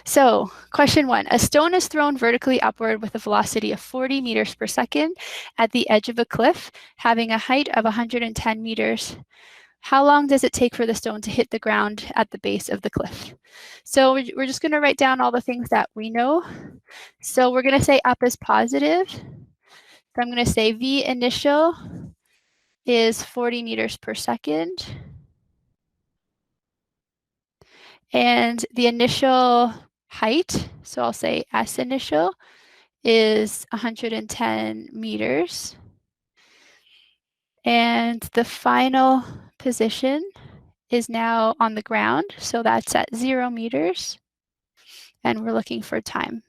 So question 1, a stone is thrown vertically upward with a velocity of 40 meters per second at the edge of a cliff, having a height of 110 meters. How long does it take for the stone to hit the ground at the base of the cliff? So we're just going to write down all the things that we know. So we're going to say up is positive. So I'm going to say V initial is 40 meters per second. And the initial height, so I'll say S initial, is 110 meters. And the final position is now on the ground, so that's at 0 meters. And we're looking for time.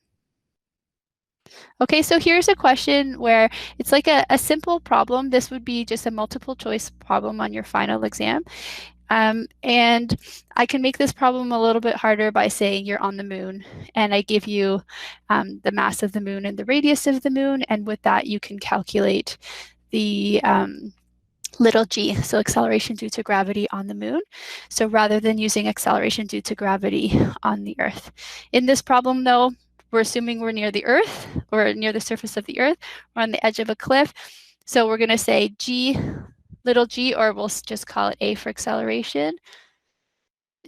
Okay, so here's a question where it's like a simple problem. This would be just a multiple choice problem on your final exam. And I can make this problem a little bit harder by saying you're on the moon, and I give you the mass of the moon and the radius of the moon, and with that you can calculate the little g, so acceleration due to gravity on the moon. So rather than using acceleration due to gravity on the Earth. In this problem though, we're assuming we're near the Earth, or near the surface of the Earth, we're on the edge of a cliff. So we're going to say g, little g, or we'll just call it a for acceleration,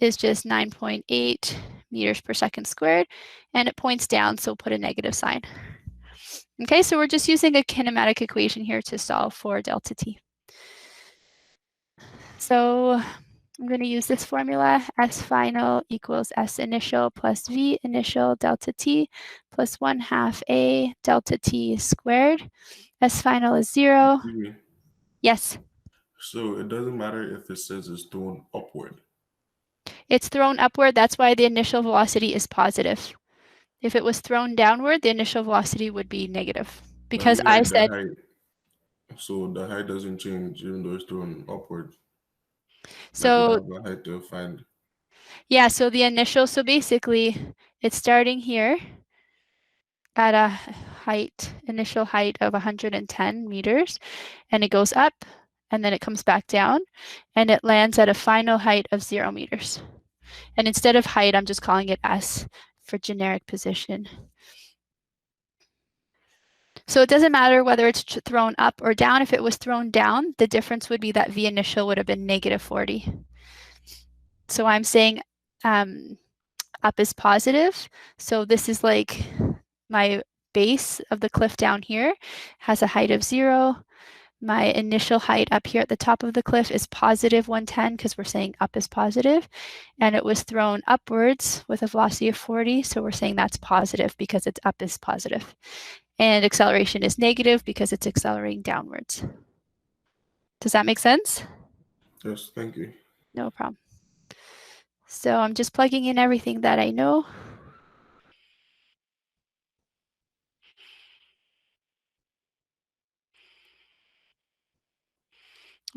is just 9.8 meters per second squared, and it points down, so we'll put a negative sign. Okay, so we're just using a kinematic equation here to solve for delta t. So I'm going to use this formula, S final equals S initial plus V initial delta t plus 1/2 A delta t squared. S final is 0. Yes? So it doesn't matter if it says it's thrown upward. It's thrown upward, that's why the initial velocity is positive. If it was thrown downward, the initial velocity would be negative. Because I said... So the height doesn't change even though it's thrown upward. So like the height to find. Yeah, so the initial, so basically it's starting here at a height, initial height of 110 meters, and it goes up, and then it comes back down, and it lands at a final height of 0 meters. And instead of height, I'm just calling it S for generic position. So it doesn't matter whether it's thrown up or down. If it was thrown down, the difference would be that V initial would have been negative 40. So I'm saying up is positive. So this is like my base of the cliff down here has a height of 0. My initial height up here at the top of the cliff is positive 110 because we're saying up is positive, and it was thrown upwards with a velocity of 40, so we're saying that's positive because it's up is positive. And acceleration is negative because it's accelerating downwards. Does that make sense? Yes, thank you. No problem. So I'm just plugging in everything that I know.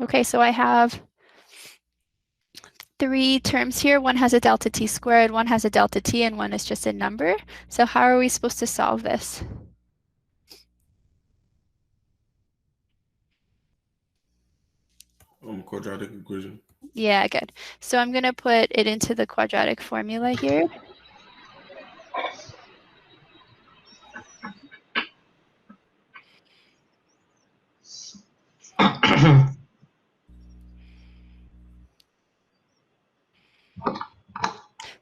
Okay, so I have 3 terms here. One has a delta t squared, one has a delta t, and one is just a number. So how are we supposed to solve this? Quadratic equation. Yeah, good. So I'm going to put it into the quadratic formula here.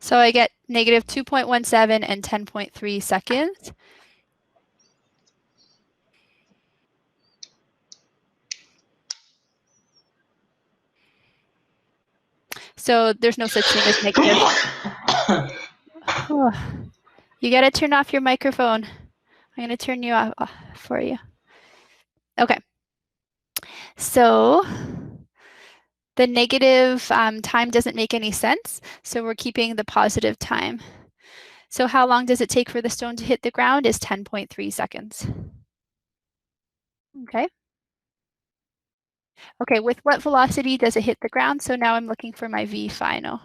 So I get negative 2.17 and 10.3 seconds. So there's no such thing as negative. Oh, you got to turn off your microphone. I'm going to turn you off for you. Okay. So the negative time doesn't make any sense, so we're keeping the positive time. So how long does it take for the stone to hit the ground is 10.3 seconds. Okay. Okay, with what velocity does it hit the ground? So now I'm looking for my V final.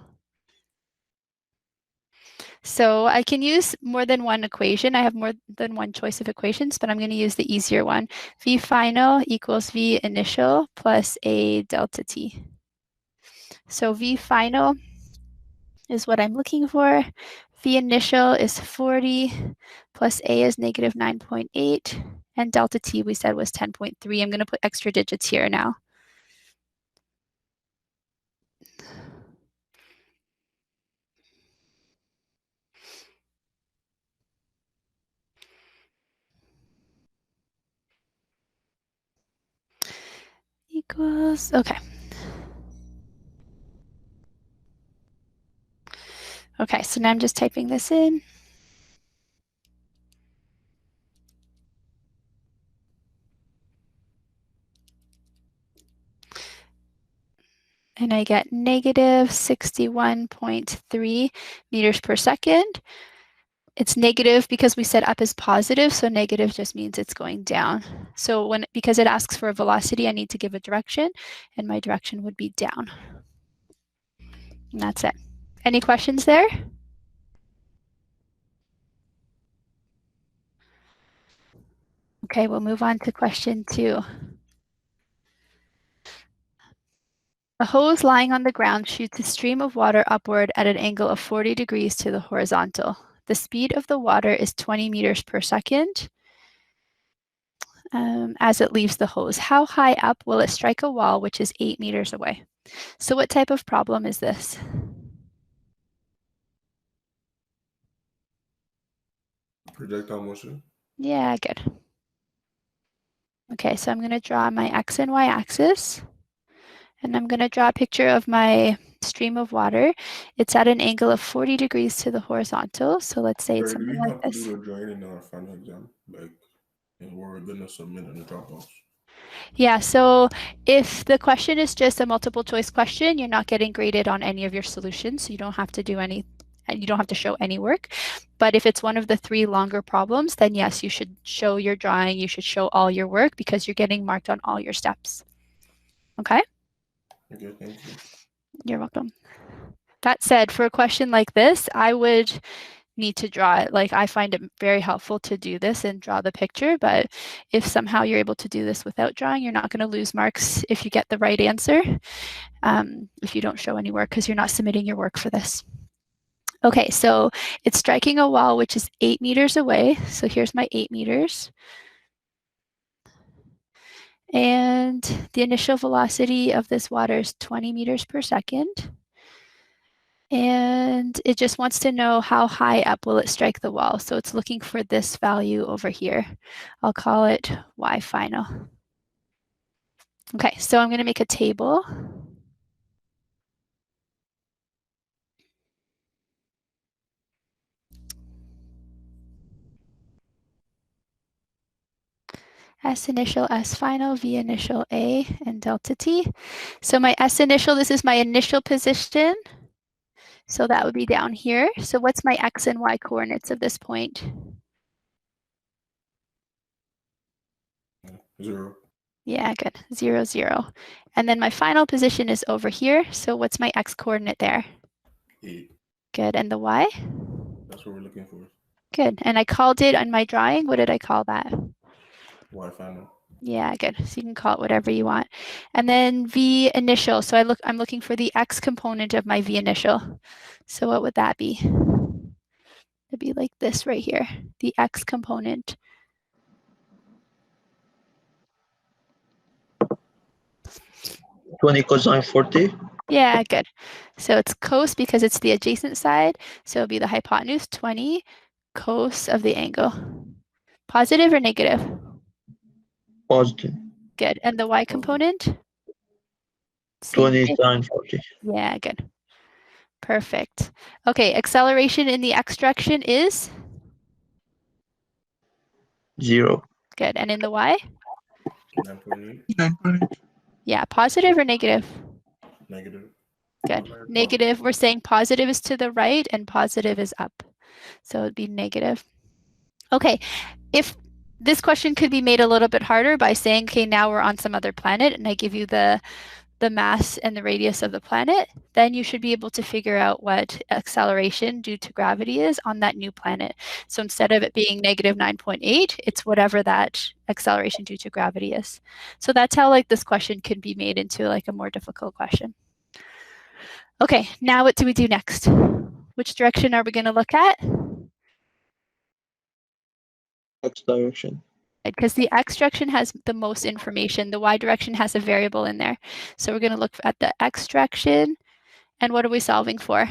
So I can use more than one equation. I have more than one choice of equations, but I'm going to use the easier one. V final equals V initial plus A delta t. So V final is what I'm looking for. V initial is 40 plus A is negative 9.8, and delta T we said was 10.3. I'm going to put extra digits here now. Equals, okay. Okay, so now I'm just typing this in. And I get negative 61.3 meters per second. It's negative because we set up as positive, so negative just means it's going down. So because it asks for a velocity, I need to give a direction, and my direction would be down. And that's it. Any questions there? Okay, we'll move on to question 2. A hose lying on the ground shoots a stream of water upward at an angle of 40 degrees to the horizontal. The speed of the water is 20 meters per second as it leaves the hose. How high up will it strike a wall which is 8 meters away? So what type of problem is this? Projectile motion. Yeah, good. Okay, so I'm going to draw my x and y axis. And I'm going to draw a picture of my stream of water. It's at an angle of 40 degrees to the horizontal. So let's say it's Sorry, do something we like have to this. do the drawing in our final exam? Like, we're gonna submit in the Dropbox. Yeah, so if the question is just a multiple choice question, you're not getting graded on any of your solutions. So you don't have to do any, and you don't have to show any work. But if it's one of the 3 longer problems, then yes, you should show your drawing. You should show all your work because you're getting marked on all your steps. Okay? Okay, thank you. You're welcome. That said, for a question like this, I would need to draw it. Like, I find it very helpful to do this and draw the picture, but if somehow you're able to do this without drawing, you're not going to lose marks if you get the right answer, if you don't show any work because you're not submitting your work for this. Okay, so it's striking a wall which is 8 meters away. So here's my 8 meters. And the initial velocity of this water is 20 meters per second. And it just wants to know how high up will it strike the wall. So it's looking for this value over here. I'll call it y final. Okay, so I'm going to make a table. S initial, S final, V initial, A, and delta T. So my S initial, this is my initial position. So that would be down here. So what's my X and Y coordinates of this point? 0. Yeah, good. 0, 0. And then my final position is over here. So what's my X coordinate there? 8. Good. And the Y? That's what we're looking for. Good. And I called it on my drawing. What did I call that? Y final. Yeah, good. So you can call it whatever you want. And then V initial. So I'm looking for the X component of my V initial. So what would that be? It'd be like this right here, the X component. Cosine 40. Yeah, good. So it's cos because it's the adjacent side. So it'll be the hypotenuse, 20 cos of the angle. Positive or negative? Positive. Good. And the Y component? 20 sine 40. Yeah, good. Perfect. Okay, acceleration in the X direction is? 0. Good. And in the Y? 9.8. 9.8. Yeah, positive or negative? Negative. Good. Negative, we're saying positive is to the right and positive is up. So it'd be negative. Okay, if this question could be made a little bit harder by saying, okay, now we're on some other planet and I give you the mass and the radius of the planet, then you should be able to figure out what acceleration due to gravity is on that new planet. So instead of it being negative 9.8, it's whatever that acceleration due to gravity is. So that's how like this question could be made into like a more difficult question. Okay, now what do we do next? Which direction are we going to look at? X direction. Because the x direction has the most information. The y direction has a variable in there. So we're going to look at the x direction. And what are we solving for?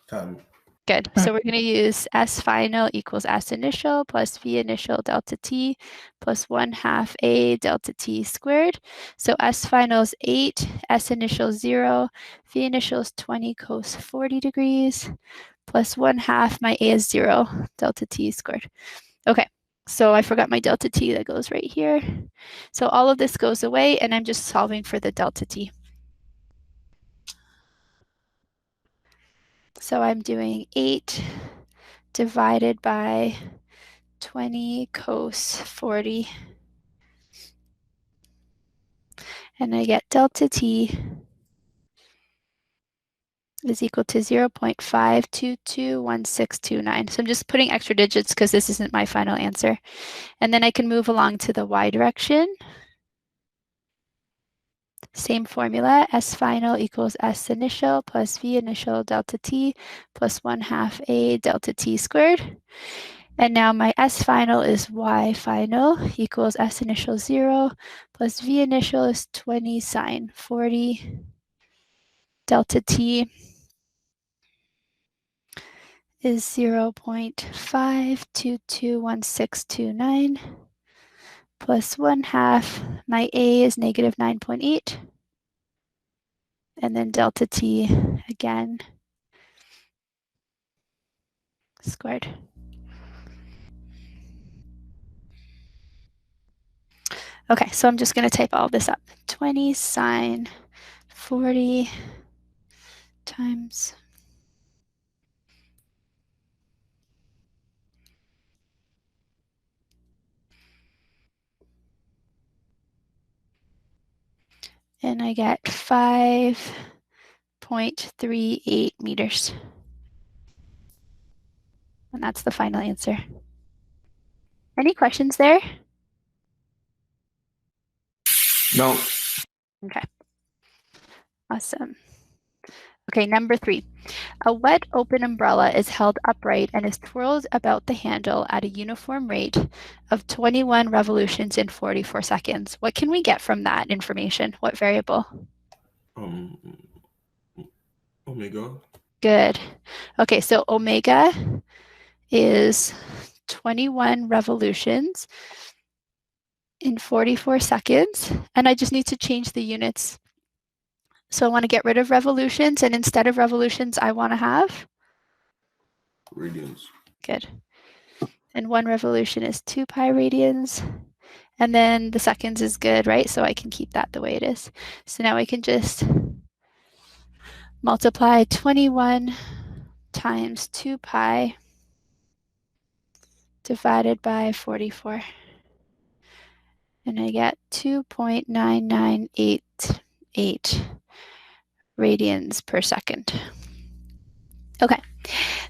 Time. Good. So we're going to use S final equals S initial plus V initial delta T plus 1/2 A delta T squared. So S final is 8, S initial 0, V initial is 20 cos 40 degrees plus 1/2, my A is 0, delta T squared. Okay, so I forgot my delta T that goes right here. So all of this goes away and I'm just solving for the delta T. So I'm doing 8 divided by 20 cos 40. And I get delta T is equal to 0.5221629. So I'm just putting extra digits because this isn't my final answer. And then I can move along to the y direction. Same formula, S final equals S initial plus V initial delta T plus 1/2 A delta T squared. And now my S final is Y final equals S initial 0 plus V initial is 20 sine 40 delta T is 0.5221629 plus 1/2. My A is negative 9.8. And then delta T again squared. Okay, so I'm just going to type all this up. 20 sine 40 times and I get 5.38 meters. And that's the final answer. Any questions there? No. Okay. Awesome. Okay, number 3. A wet open umbrella is held upright and is twirled about the handle at a uniform rate of 21 revolutions in 44 seconds. What can we get from that information? What variable? Omega. Good. Okay, so omega is 21 revolutions in 44 seconds. And I just need to change the units. So I want to get rid of revolutions, and instead of revolutions, I want to have? Radians. Good. And 1 revolution is 2 pi radians. And then the seconds is good, right? So I can keep that the way it is. So now I can just multiply 21 times 2 pi divided by 44. And I get 2.9988 radians per second. Okay.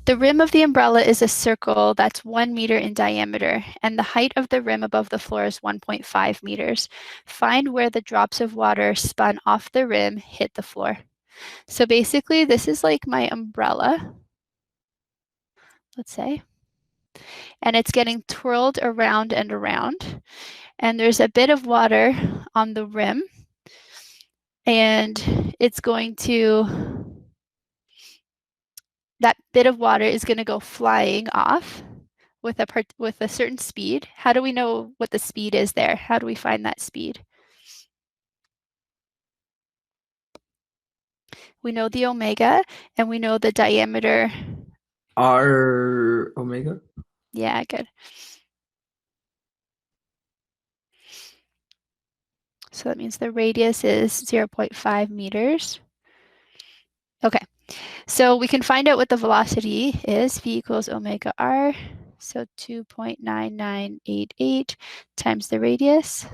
The rim of the umbrella is a circle that's 1 meter in diameter, and the height of the rim above the floor is 1.5 meters. Find where the drops of water spun off the rim hit the floor. So basically, this is like my umbrella, let's say, and it's getting twirled around and around. And there's a bit of water on the rim, and it's going to, that bit of water is going to go flying off with a certain speed. How do we know what the speed is there? How do we find that speed? We know the omega, and we know the diameter. R omega? Yeah, good. So that means the radius is 0.5 meters. Okay, so we can find out what the velocity is. V equals omega r. So 2.9988 times the radius.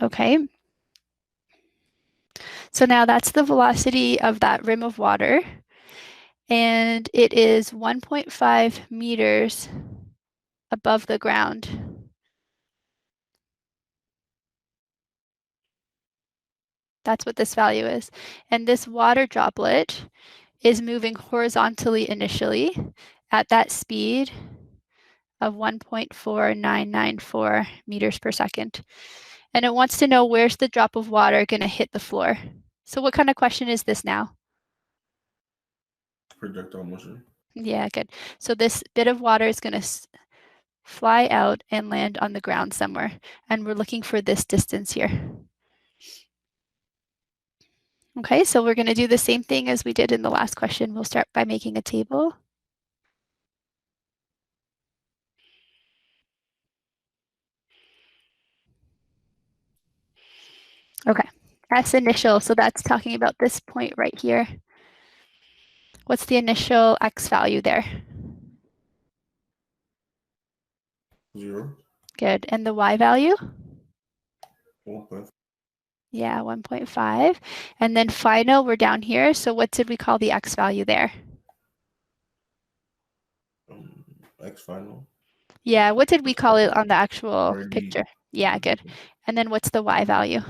Okay. So now that's the velocity of that rim of water. And it is 1.5 meters above the ground. That's what this value is. And this water droplet is moving horizontally initially at that speed of 1.4994 meters per second. And it wants to know where's the drop of water going to hit the floor. So what kind of question is this now? Projectile motion. Yeah, good. So this bit of water is going to fly out and land on the ground somewhere. And we're looking for this distance here. Okay, so we're going to do the same thing as we did in the last question. We'll start by making a table. Okay, S initial, so that's talking about this point right here. What's the initial X value there? 0. Good, and the Y value? 1.5. Yeah, 1.5. And then final, we're down here. So what did we call the X value there? X final. Yeah, what did we call it on the actual RD. picture? Yeah, good. And then what's the Y value?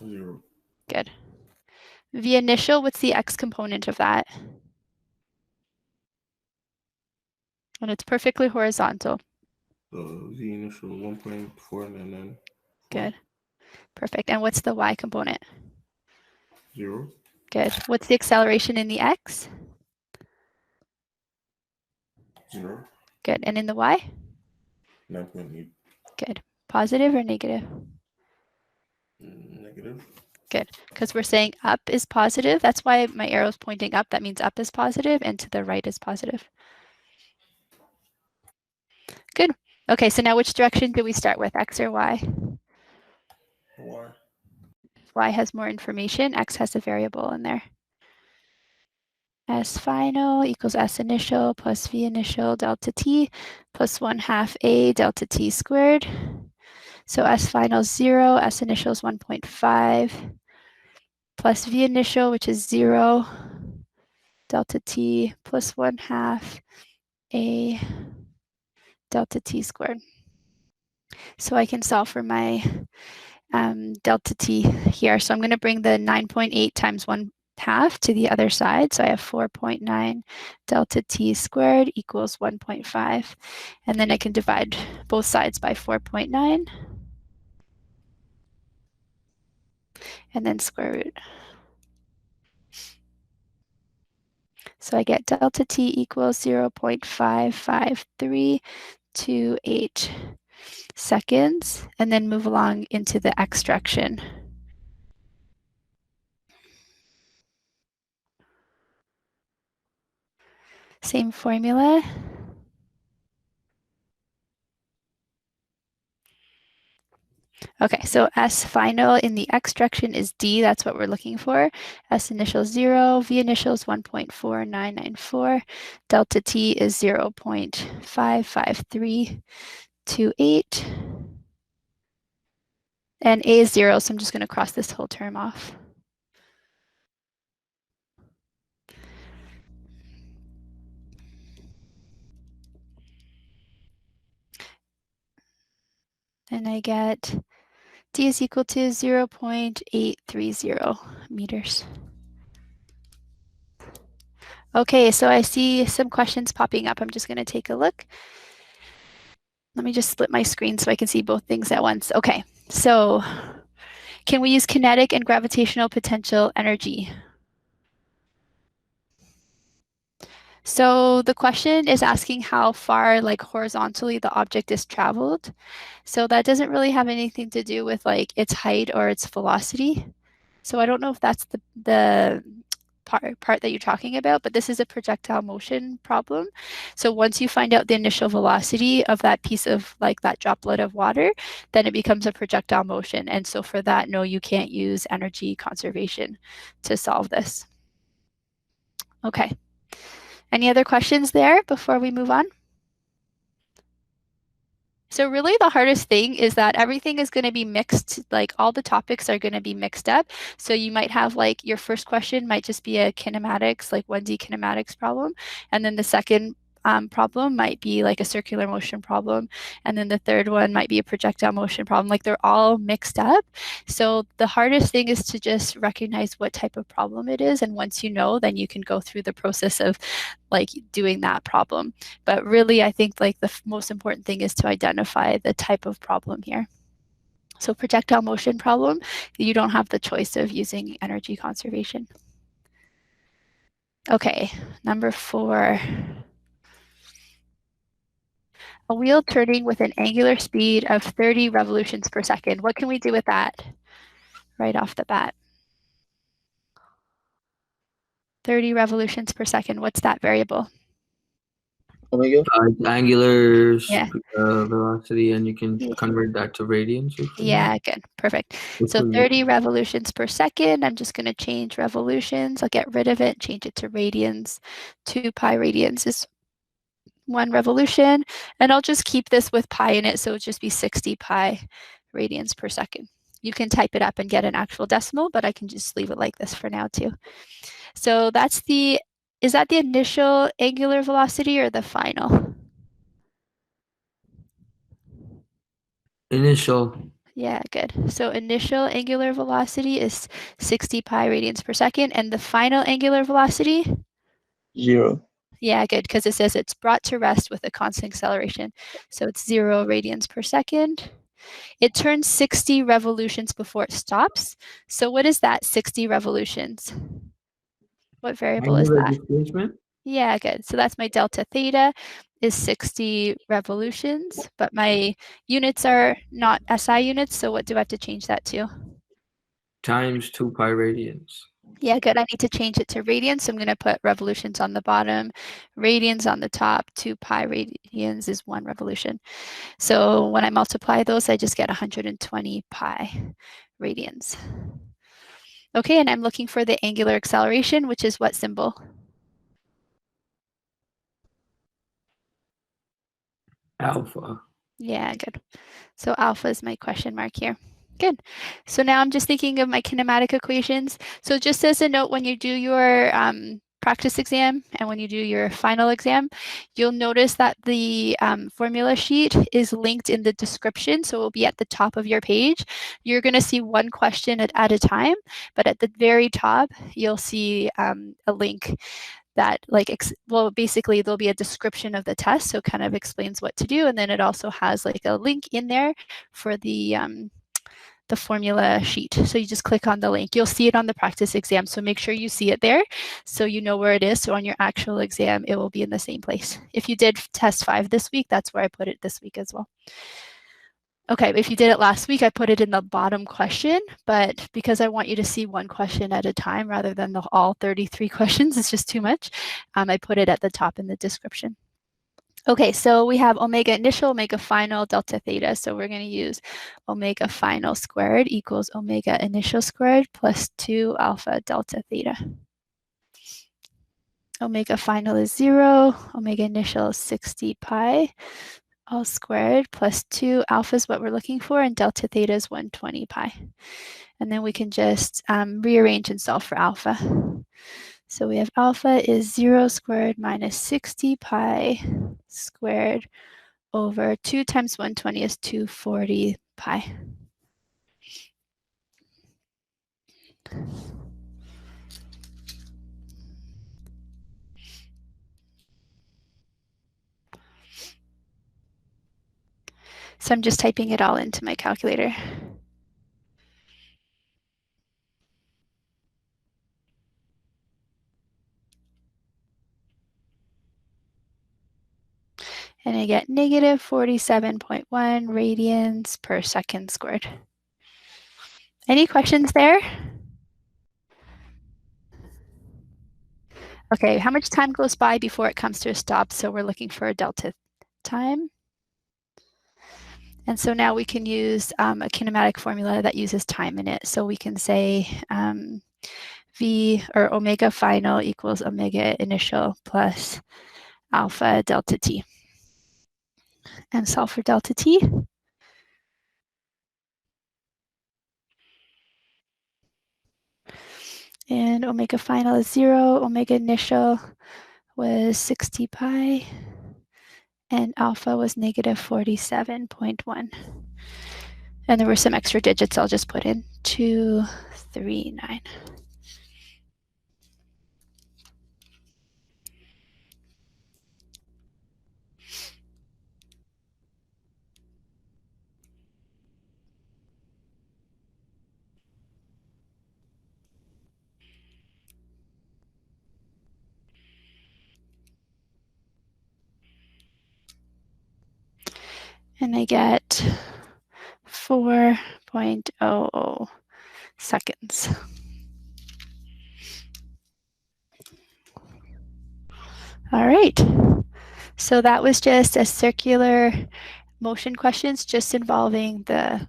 0. Good. V initial, what's the X component of that? And it's perfectly horizontal. V initial 1.4994. Good. Perfect. And what's the Y component? 0. Good. What's the acceleration in the X? 0. Good. And in the Y? 9.8. Good. Positive or negative? Negative. Good. Because we're saying up is positive. That's why my arrow is pointing up. That means up is positive and to the right is positive. Good. Okay, so now which direction do we start with, X or Y? Y. Y has more information. X has a variable in there. S final equals S initial plus V initial delta T plus 1/2 A delta T squared. So S final is 0, S initial is 1.5 plus V initial, which is 0, delta T plus 1/2 A delta T squared. So I can solve for my delta T here. So I'm going to bring the 9.8 times 1/2 to the other side. So I have 4.9 delta T squared equals 1.5. And then I can divide both sides by 4.9. And then square root. So I get delta T equals 0.55328 seconds, and then move along into the X direction. Same formula. Okay, so S final in the X direction is D. That's what we're looking for. S initial 0, V initial is 1.4994. Delta T is 0.55328. And A is 0, so I'm just going to cross this whole term off. And I get D is equal to 0.830 meters. Okay, so I see some questions popping up. I'm just going to take a look. Let me just split my screen so I can see both things at once. Okay, so can we use kinetic and gravitational potential energy? So the question is asking how far, like horizontally, the object is traveled. So that doesn't really have anything to do with like its height or its velocity. So I don't know if that's the part that you're talking about, but this is a projectile motion problem. So once you find out the initial velocity of that piece of like that droplet of water, then it becomes a projectile motion. And so for that, no, you can't use energy conservation to solve this. Okay. Any other questions there before we move on? So really the hardest thing is that everything is going to be mixed, like all the topics are going to be mixed up. So you might have like your first question might just be a kinematics, like 1D kinematics problem. And then the second problem might be like a circular motion problem, and then the third one might be a projectile motion problem. Like they're all mixed up. So the hardest thing is to just recognize what type of problem it is, and once you know, then you can go through the process of like doing that problem. But really, I think like the most important thing is to identify the type of problem here. So projectile motion problem, you don't have the choice of using energy conservation. Okay, number 4. A wheel turning with an angular speed of 30 revolutions per second. What can we do with that right off the bat? 30 revolutions per second. What's that variable? Omega. Angular Yeah. velocity, and you can convert that to radians. Or something. Yeah, good. Perfect. So 30 revolutions per second. I'm just going to change revolutions. I'll get rid of it, change it to radians. 2 pi radians is 1 revolution. And I'll just keep this with pi in it, so it'll just be 60 pi radians per second. You can type it up and get an actual decimal, but I can just leave it like this for now too. So that's is that the initial angular velocity or the final? Initial. Yeah, good. So initial angular velocity is 60 pi radians per second, and the final angular velocity? 0. Yeah, good, because it says it's brought to rest with a constant acceleration. So it's 0 radians per second. It turns 60 revolutions before it stops. So what is that, 60 revolutions? What variable is that? Displacement? Yeah, good. So that's my delta theta is 60 revolutions, but my units are not SI units, so what do I have to change that to? Times 2 pi radians. Yeah, good. I need to change it to radians, so I'm going to put revolutions on the bottom, radians on the top. 2 pi radians is 1 revolution. So when I multiply those, I just get 120 pi radians. Okay, and I'm looking for the angular acceleration, which is what symbol? Alpha. Yeah, good. So alpha is my question mark here. Good. So now I'm just thinking of my kinematic equations. So just as a note, when you do your practice exam and when you do your final exam, you'll notice that the formula sheet is linked in the description. So it will be at the top of your page. You're going to see one question at a time, but at the very top, you'll see a link that well, basically there'll be a description of the test, so it kind of explains what to do, and then it also has like a link in there for the formula sheet. So you just click on the link. You'll see it on the practice exam, so make sure you see it there so you know where it is. So on your actual exam, it will be in the same place. If you did test 5 this week, that's where I put it this week as well. Okay, if you did it last week, I put it in the bottom question, but because I want you to see one question at a time rather than all 33 questions, it's just too much, I put it at the top in the description. Okay, so we have omega initial, omega final, delta theta. So we're going to use omega final squared equals omega initial squared plus 2 alpha delta theta. Omega final is 0, omega initial is 60 pi. All squared plus 2 alpha is what we're looking for, and delta theta is 120 pi. And then we can just rearrange and solve for alpha. So we have alpha is 0 squared minus 60 pi squared over 2 times 120 is 240 pi. So I'm just typing it all into my calculator. And I get negative 47.1 radians per second squared. Any questions there? Okay, how much time goes by before it comes to a stop? So we're looking for a delta time. And so now we can use a kinematic formula that uses time in it. So we can say V or omega final equals omega initial plus alpha delta t. And solve for delta t. And omega final is 0. Omega initial was 60 pi. and alpha was negative 47.1. And there were some extra digits I'll just put in, 239. And I get 4.00 seconds. All right. So that was just a circular motion questions just involving the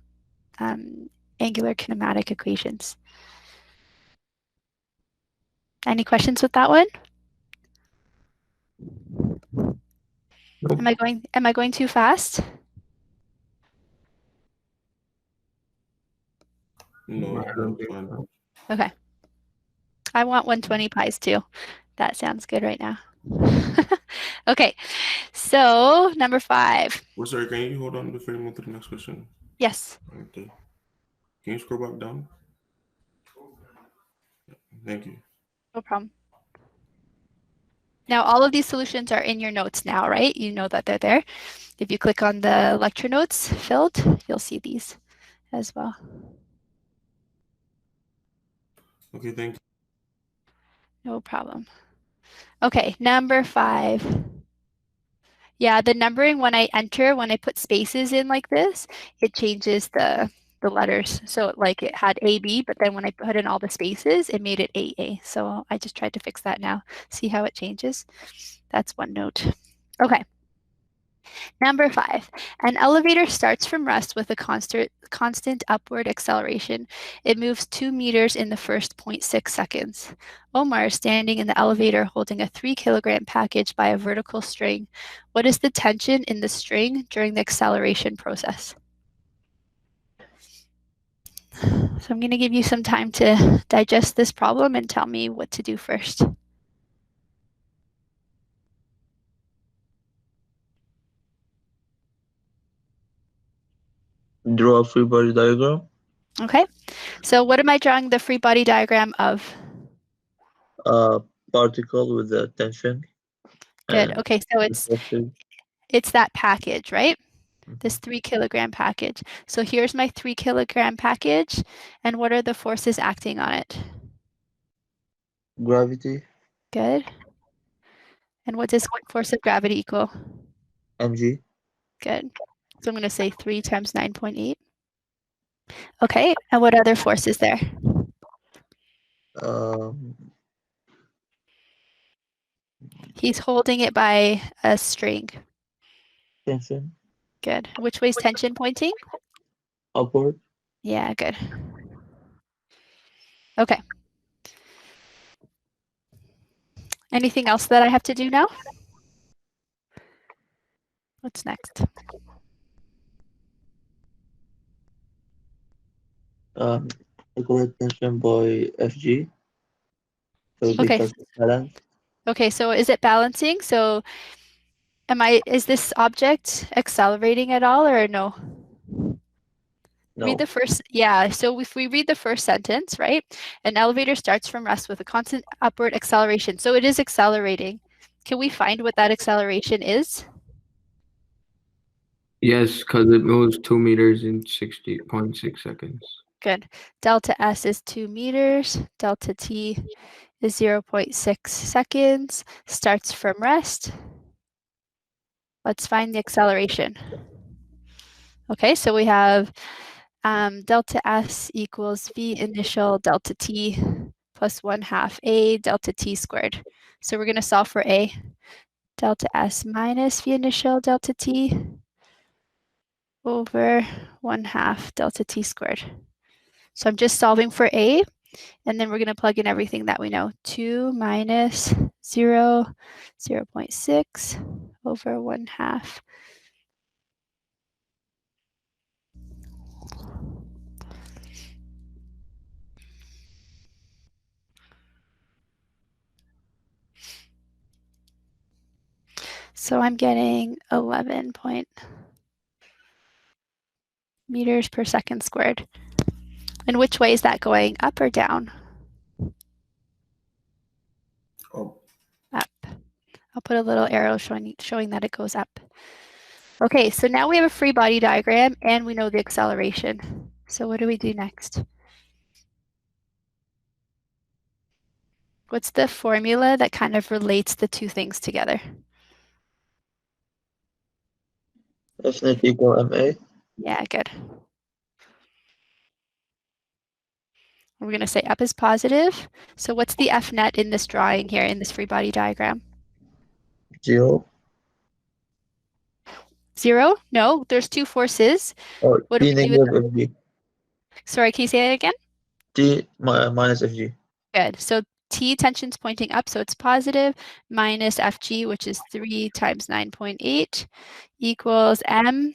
angular kinematic equations. Any questions with that one? Nope. Am I going too fast? No, I don't that's think fine. so. Okay. I want 120 pies too. That sounds good right now. Okay, so number 5. Well, sorry, can you hold on before you move to the next question? Yes, Okay. Can you scroll back down? Thank you. no problem. Now all of these solutions are in your notes now, right? You know that they're there. If you click on the lecture notes field, you'll see these as well. Okay, thank you. No problem. Okay, number 5. Yeah, the numbering when I put spaces in like this, it changes the letters. So like it had AB, but then when I put in all the spaces, it made it AA. So I just tried to fix that now. See how it changes? That's one note. Okay. Number 5, an elevator starts from rest with a constant upward acceleration. It moves 2 meters in the first 0.6 seconds. Omar is standing in the elevator holding a 3-kilogram package by a vertical string. What is the tension in the string during the acceleration process? So I'm going to give you some time to digest this problem and tell me what to do first. Draw a free body diagram. Okay, so what am I drawing the free body diagram of? A particle with a tension. Good. And Okay, so it's that package, right? This 3-kilogram package. So here's my 3-kilogram package. And what are the forces acting on it? gravity, Good. And what does force of gravity equal? mg. Good. So I'm going to say 3 times 9.8. Okay. And what other force is there? He's holding it by a string. Tension, Good. Which way is tension pointing? upward. Yeah, good. Okay. Anything else that I have to do now? What's next? Calculate tension by Fg. So Okay. because of balance. Okay, so is it balancing? So is this object accelerating at all or no? Read No. the first, yeah, so if we read the first sentence, right? An elevator starts from rest with a constant upward acceleration. So it is accelerating. Can we find what that acceleration is? Yes, because it moves 2 meters in 60.6 seconds. Good. Delta S is 2 meters. Delta T is 0.6 seconds. Starts from rest. Let's find the acceleration. Okay, so we have delta S equals V initial delta T plus 1/2 A delta T squared. So we're going to solve for A. Delta S minus V initial delta T over 1/2 delta T squared. So I'm just solving for A, and then we're going to plug in everything that we know. 2 minus 0, 0.6 over 1/2. So I'm getting 11 meters per second squared. And which way is that going, up or down? Up. Up. I'll put a little arrow showing that it goes up. Okay, so now we have a free body diagram and we know the acceleration. So what do we do next? What's the formula that kind of relates the two things together? F net equal MA. Yeah, good. We're going to say up is positive. So what's the F net in this drawing here, in this free body diagram? 0. 0? No, there's two forces. Or What do T we do with negative FG. Sorry, can you say that again? T minus FG. Good. So T tension's pointing up, so it's positive, minus Fg, which is 3 times 9.8, equals M,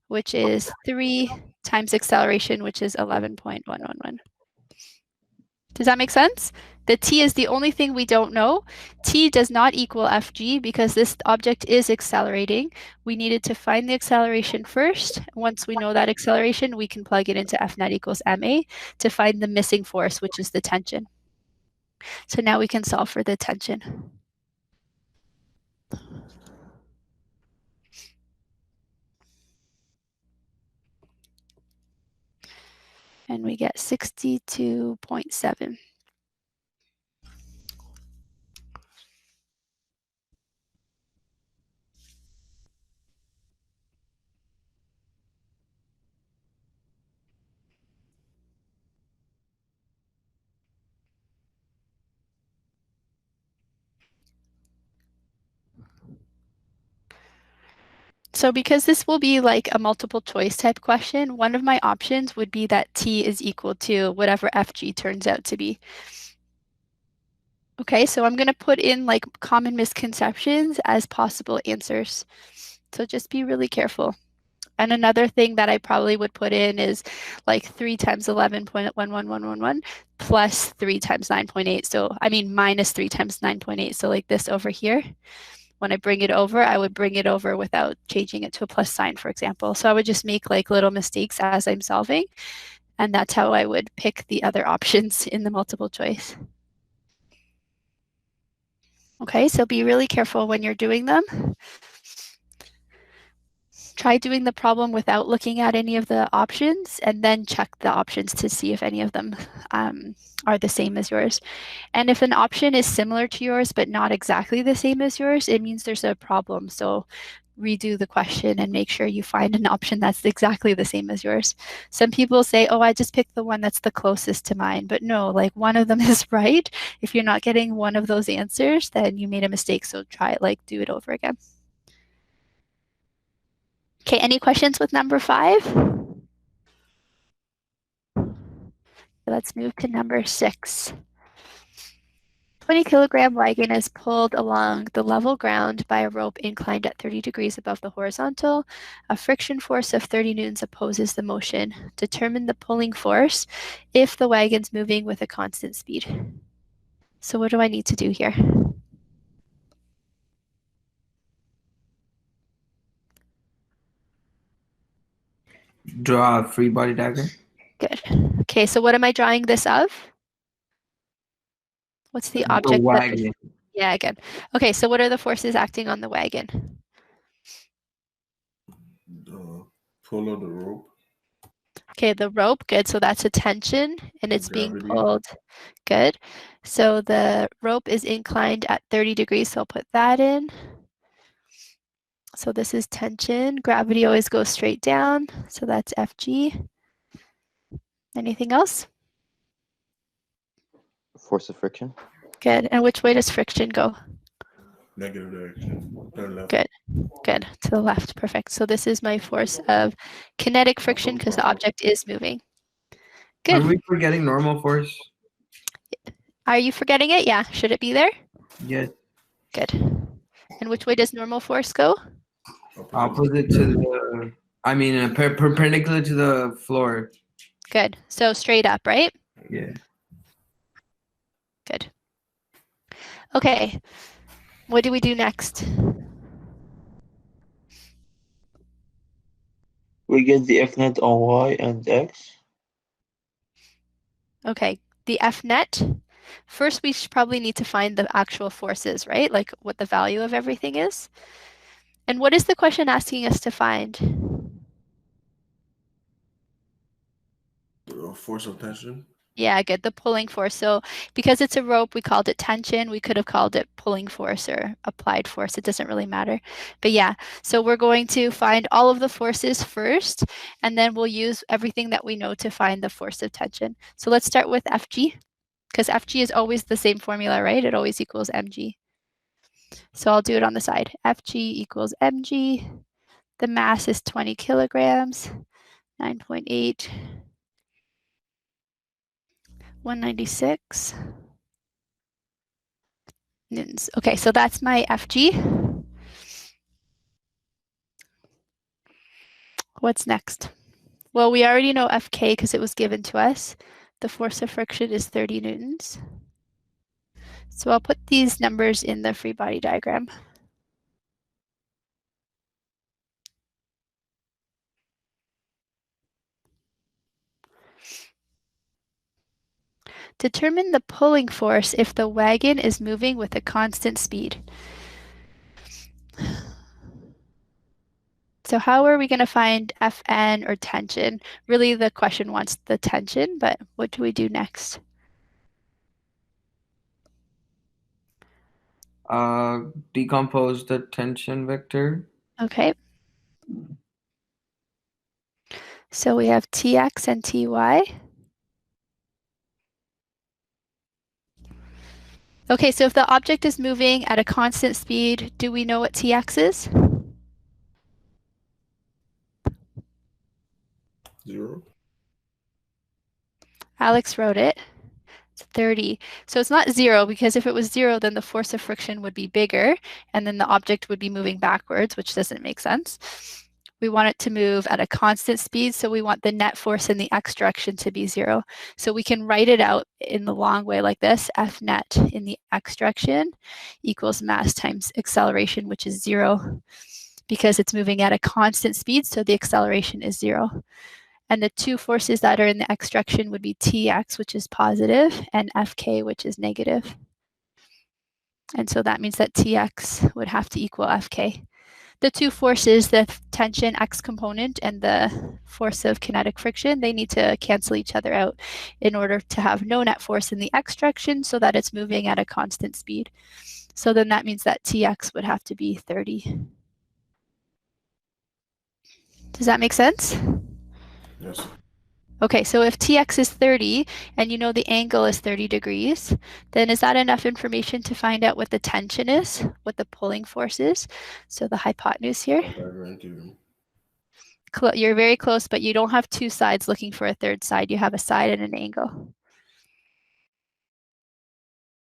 which is 3 times acceleration, which is 11.111. Does that make sense? The T is the only thing we don't know. T does not equal Fg because this object is accelerating. We needed to find the acceleration first. Once we know that acceleration, we can plug it into F net equals ma to find the missing force, which is the tension. So now we can solve for the tension. And we get 62.7. So because this will be like a multiple choice type question, one of my options would be that T is equal to whatever Fg turns out to be. Okay, so I'm going to put in like common misconceptions as possible answers. So just be really careful. And another thing that I probably would put in is like 3 times 11.11111 plus 3 times 9.8. So I mean minus 3 times 9.8. So like this over here. When I bring it over, I would bring it over without changing it to a plus sign, for example. So I would just make like little mistakes as I'm solving. And that's how I would pick the other options in the multiple choice. Okay, so be really careful when you're doing them. Try doing the problem without looking at any of the options and then check the options to see if any of them are the same as yours. And if an option is similar to yours but not exactly the same as yours, it means there's a problem. So redo the question and make sure you find an option that's exactly the same as yours. Some people say, oh, I just picked the one that's the closest to mine. But no, like one of them is right. If you're not getting one of those answers, then you made a mistake. So try it, like do it over again. Okay, any questions with number 5? Let's move to number 6. 20-kilogram wagon is pulled along the level ground by a rope inclined at 30 degrees above the horizontal. A friction force of 30 newtons opposes the motion. Determine the pulling force if the wagon's moving with a constant speed. So what do I need to do here? Draw a free body diagram. Good. Okay, so what am I drawing this of? What's the object? A wagon. Yeah, good. Okay, so what are the forces acting on the wagon? The pull of the rope. Okay, the rope, good. So that's a tension and it's being Gravity. pulled. Good. So the rope is inclined at 30 degrees, so I'll put that in. So this is tension. Gravity always goes straight down, so that's Fg. Anything else? Force of friction. Good. And which way does friction go? Negative direction. Turn left. Good. Good. To the left. Perfect. So this is my force of kinetic friction because the object is moving. Good. Are we forgetting normal force? Are you forgetting it? Yeah. Should it be there? Yes. Good. And which way does normal force go? Opposite to the, I mean, perpendicular to the floor. Good. So straight up, right? Yeah. Good. Okay. What do we do next? We get the F net on Y and X. Okay, the F net. First, we should probably need to find the actual forces, right? Like what the value of everything is. And what is the question asking us to find? Force of tension. Yeah, good. The pulling force. So because it's a rope, we called it tension. We could have called it pulling force or applied force. It doesn't really matter. But yeah, so we're going to find all of the forces first, and then we'll use everything that we know to find the force of tension. So let's start with Fg, because Fg is always the same formula, right? It always equals mg. So I'll do it on the side. Fg equals mg. The mass is 20 kilograms, 9.8. 196 newtons. Okay, so that's my Fg. What's next? Well, we already know Fk because it was given to us. The force of friction is 30 newtons. So I'll put these numbers in the free body diagram. Determine the pulling force if the wagon is moving with a constant speed. So how are we going to find Fn or tension? Really, the question wants the tension, but what do we do next? Decompose the tension vector. Okay. So we have Tx and Ty. Okay, so if the object is moving at a constant speed, do we know what Tx is? 0. Alex wrote it. It's 30. So it's not 0, because if it was 0, then the force of friction would be bigger, and then the object would be moving backwards, which doesn't make sense. We want it to move at a constant speed, so we want the net force in the x direction to be 0. So we can write it out in the long way like this: F net in the x direction equals mass times acceleration, which is 0, because it's moving at a constant speed, so the acceleration is 0. And the two forces that are in the x direction would be Tx, which is positive, and Fk, which is negative. And so that means that Tx would have to equal Fk. The two forces, the tension x component and the force of kinetic friction, they need to cancel each other out in order to have no net force in the x direction so that it's moving at a constant speed. So then that means that Tx would have to be 30. Does that make sense? Yes. Okay, so if Tx is 30 and you know the angle is 30 degrees, then is that enough information to find out what the tension is, what the pulling force is? So the hypotenuse here. You're very close, but you don't have two sides looking for a third side. You have a side and an angle.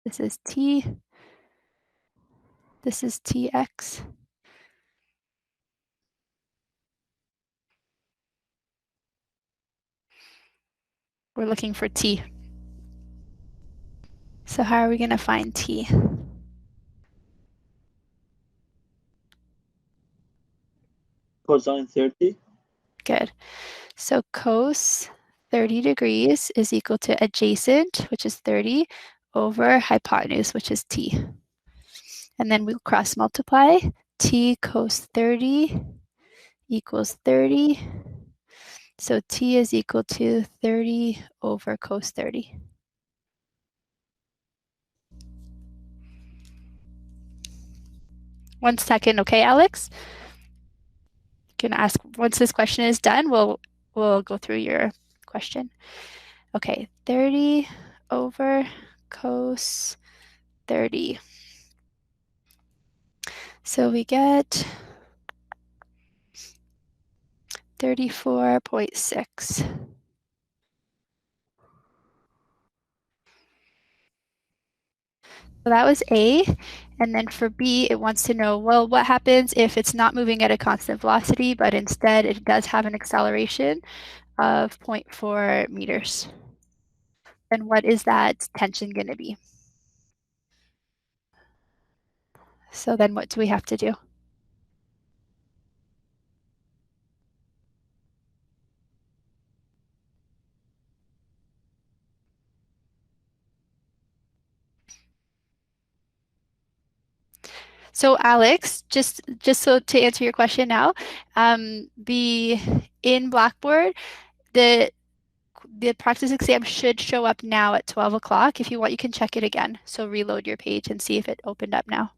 This is T. This is Tx. We're looking for T. So how are we going to find T? Cosine 30. Good. So cos 30 degrees is equal to adjacent, which is 30, over hypotenuse, which is T. And then we'll cross multiply. T cos 30 equals 30. So T is equal to 30 over cos 30. One second, okay, Alex? You can ask once this question is done, we'll go through your question. Okay, 30 over cos 30. So we get 34.6. So that was A. And then for B, it wants to know, well, what happens if it's not moving at a constant velocity, but instead it does have an acceleration of 0.4 meters? Then what is that tension going to be? So then what do we have to do? So Alex, just so to answer your question now, in Blackboard, the practice exam should show up now at 12 o'clock. If you want, you can check it again. So reload your page and see if it opened up now.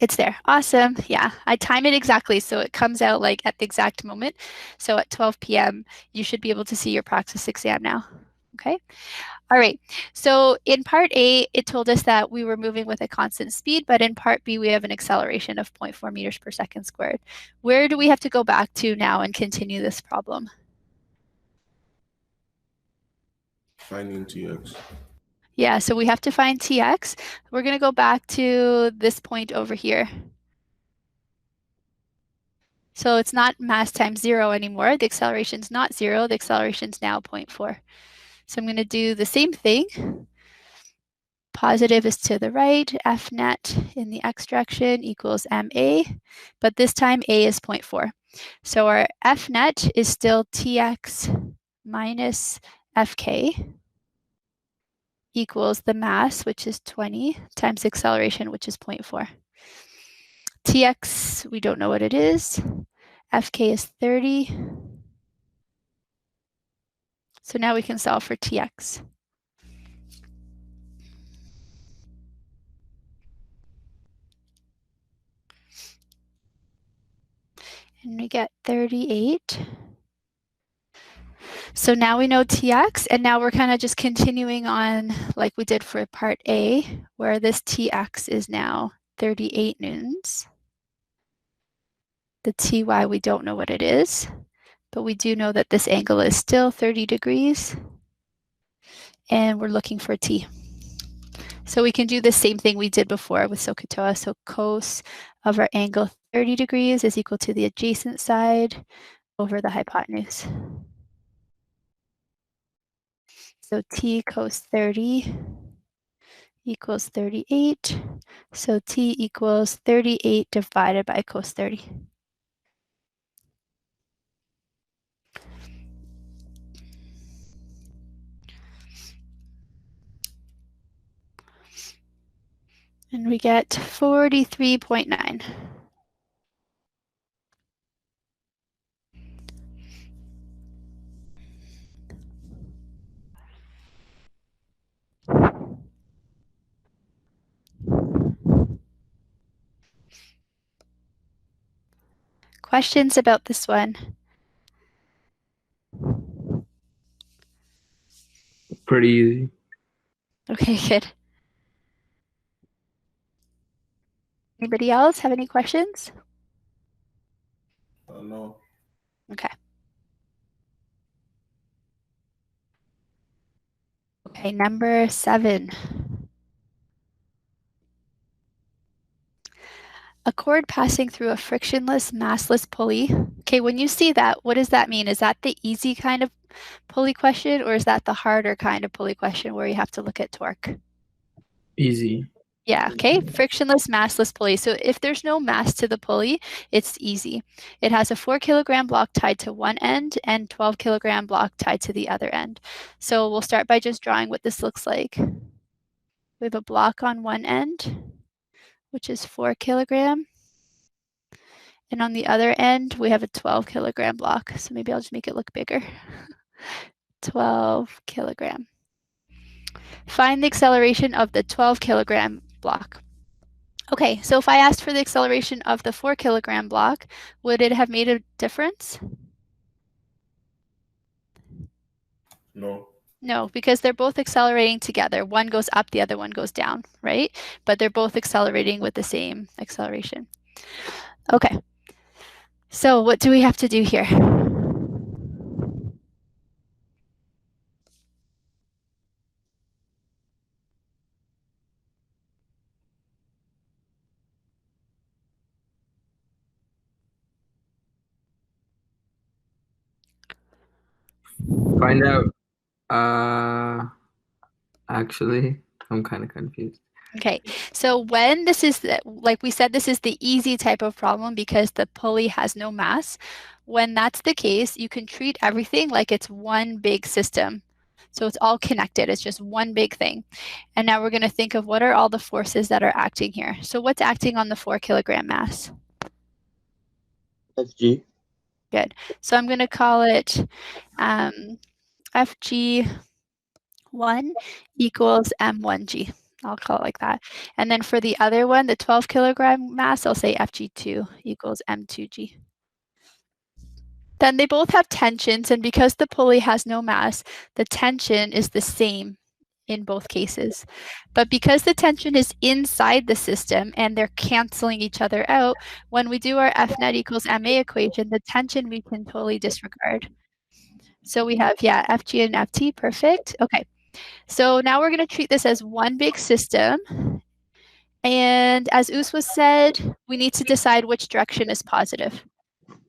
It's there. Awesome. Yeah, I time it exactly so it comes out like at the exact moment. So at 12 p.m., you should be able to see your practice exam now. Okay. All right. So in part A, it told us that we were moving with a constant speed, but in part B, we have an acceleration of 0.4 meters per second squared. Where do we have to go back to now and continue this problem? Finding Tx. Yeah, so we have to find Tx. We're going to go back to this point over here. So it's not mass times 0 anymore. The acceleration's not 0. The acceleration's now 0.4. So I'm going to do the same thing. Positive is to the right. F net in the x direction equals ma. But this time a is 0.4. So our F net is still Tx minus Fk equals the mass, which is 20, times acceleration, which is 0.4. Tx, we don't know what it is. Fk is 30. So now we can solve for Tx. And we get 38. So now we know Tx, and now we're kind of just continuing on like we did for part A, where this Tx is now 38 newtons. The Ty, we don't know what it is, but we do know that this angle is still 30 degrees, and we're looking for T. So we can do the same thing we did before with SOHCAHTOA. So cos of our angle 30 degrees is equal to the adjacent side over the hypotenuse. So T cos 30 equals 38. So T equals 38 divided by cos 30. And we get 43.9. Questions about this one? Pretty easy. Okay, good. Anybody else have any questions? No. Okay. Okay, number 7. A cord passing through a frictionless, massless pulley. Okay, when you see that, what does that mean? Is that the easy kind of pulley question, or is that the harder kind of pulley question where you have to look at torque? Easy. Yeah, okay, frictionless, massless pulley. So if there's no mass to the pulley, it's easy. It has a 4 kilogram block tied to one end and 12 kilogram block tied to the other end. So we'll start by just drawing what this looks like. We have a block on one end, which is 4 kilogram. And on the other end, we have a 12 kilogram block. So maybe I'll just make it look bigger. 12 kilogram. Find the acceleration of the 12 kilogram block. Okay, so if I asked for the acceleration of the 4 kilogram block, would it have made a difference? No. No, because they're both accelerating together. One goes up, the other one goes down, right? But they're both accelerating with the same acceleration. Okay, so what do we have to do here? Find out. Actually, I'm kind of confused. Okay, so when this is, like we said, this is the easy type of problem because the pulley has no mass. When that's the case, you can treat everything like it's one big system. So it's all connected. It's just one big thing. And now we're going to think of what are all the forces that are acting here. So what's acting on the 4 kilogram mass? FG. Good. So I'm going to call it FG1 equals M1G. I'll call it like that. And then for the other one, the 12 kilogram mass, I'll say FG2 equals M2G. Then they both have tensions, and because the pulley has no mass, the tension is the same in both cases. But because the tension is inside the system and they're canceling each other out, when we do our F net equals MA equation, the tension we can totally disregard. So we have, yeah, FG and FT, perfect. Okay, so now we're going to treat this as one big system. And as Us was said, we need to decide which direction is positive.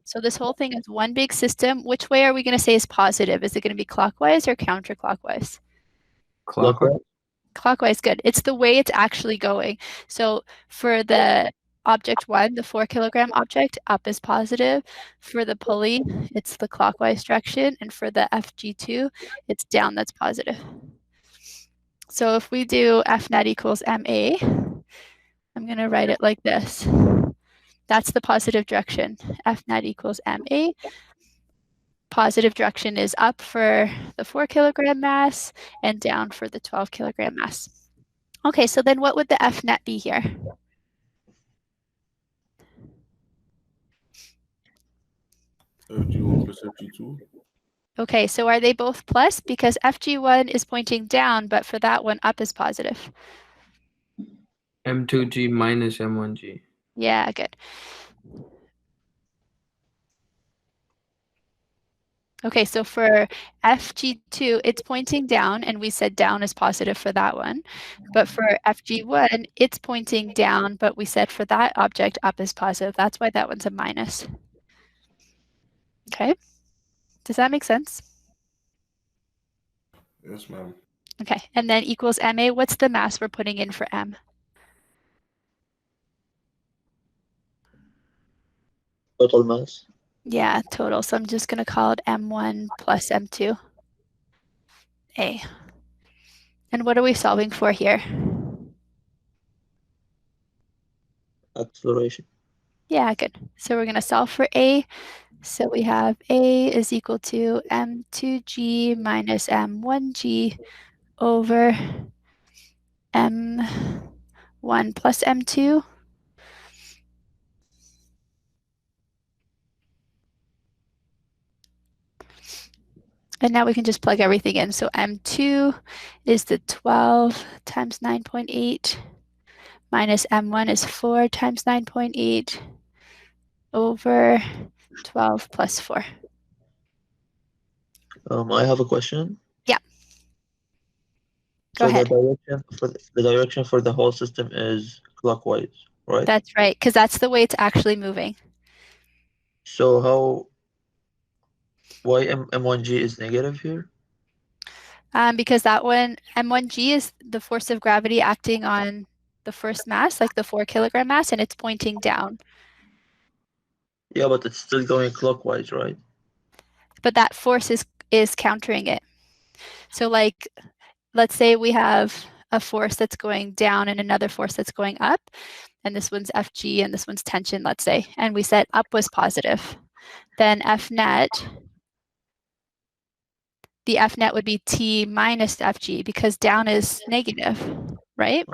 So this whole thing is one big system. Which way are we going to say is positive? Is it going to be clockwise or counterclockwise? Clockwise. Clockwise, good. It's the way it's actually going. So for the object 1, the 4 kilogram object, up is positive. For the pulley, it's the clockwise direction. And for the FG2, it's down that's positive. So if we do F net equals MA, I'm going to write it like this. That's the positive direction. F net equals MA. Positive direction is up for the 4 kilogram mass and down for the 12 kilogram mass. Okay, so then what would the F net be here? FG1 plus FG2. Okay, so are they both plus? Because FG1 is pointing down, but for that one, up is positive. M2G minus M1G. Yeah, good. Okay, so for FG2, it's pointing down, and we said down is positive for that one. But for FG1, it's pointing down, but we said for that object, up is positive. That's why that one's a minus. Okay, does that make sense? Yes, ma'am. Okay, and then equals MA. What's the mass we're putting in for M? Total mass. Yeah, total. So I'm just going to call it M1 plus M2. A. And what are we solving for here? Acceleration. Yeah, good. So we're going to solve for A. So we have A is equal to M2G minus M1G over M1 plus M2. And now we can just plug everything in. So M2 is the 12 times 9.8 minus M1 is 4 times 9.8 over 12 plus 4. I have a question. Yeah. Go So ahead. the direction for the whole system is clockwise, right? That's right, because that's the way it's actually moving. So why M1G is negative here? Because that one, M1G is the force of gravity acting on the first mass, like the 4 kilogram mass, and it's pointing down. Yeah, but it's still going clockwise, right? But that force is countering it. So like, let's say we have a force that's going down and another force that's going up, and this one's Fg and this one's tension, let's say, and we said up was positive. Then F net, the F net would be T minus Fg because down is negative, right?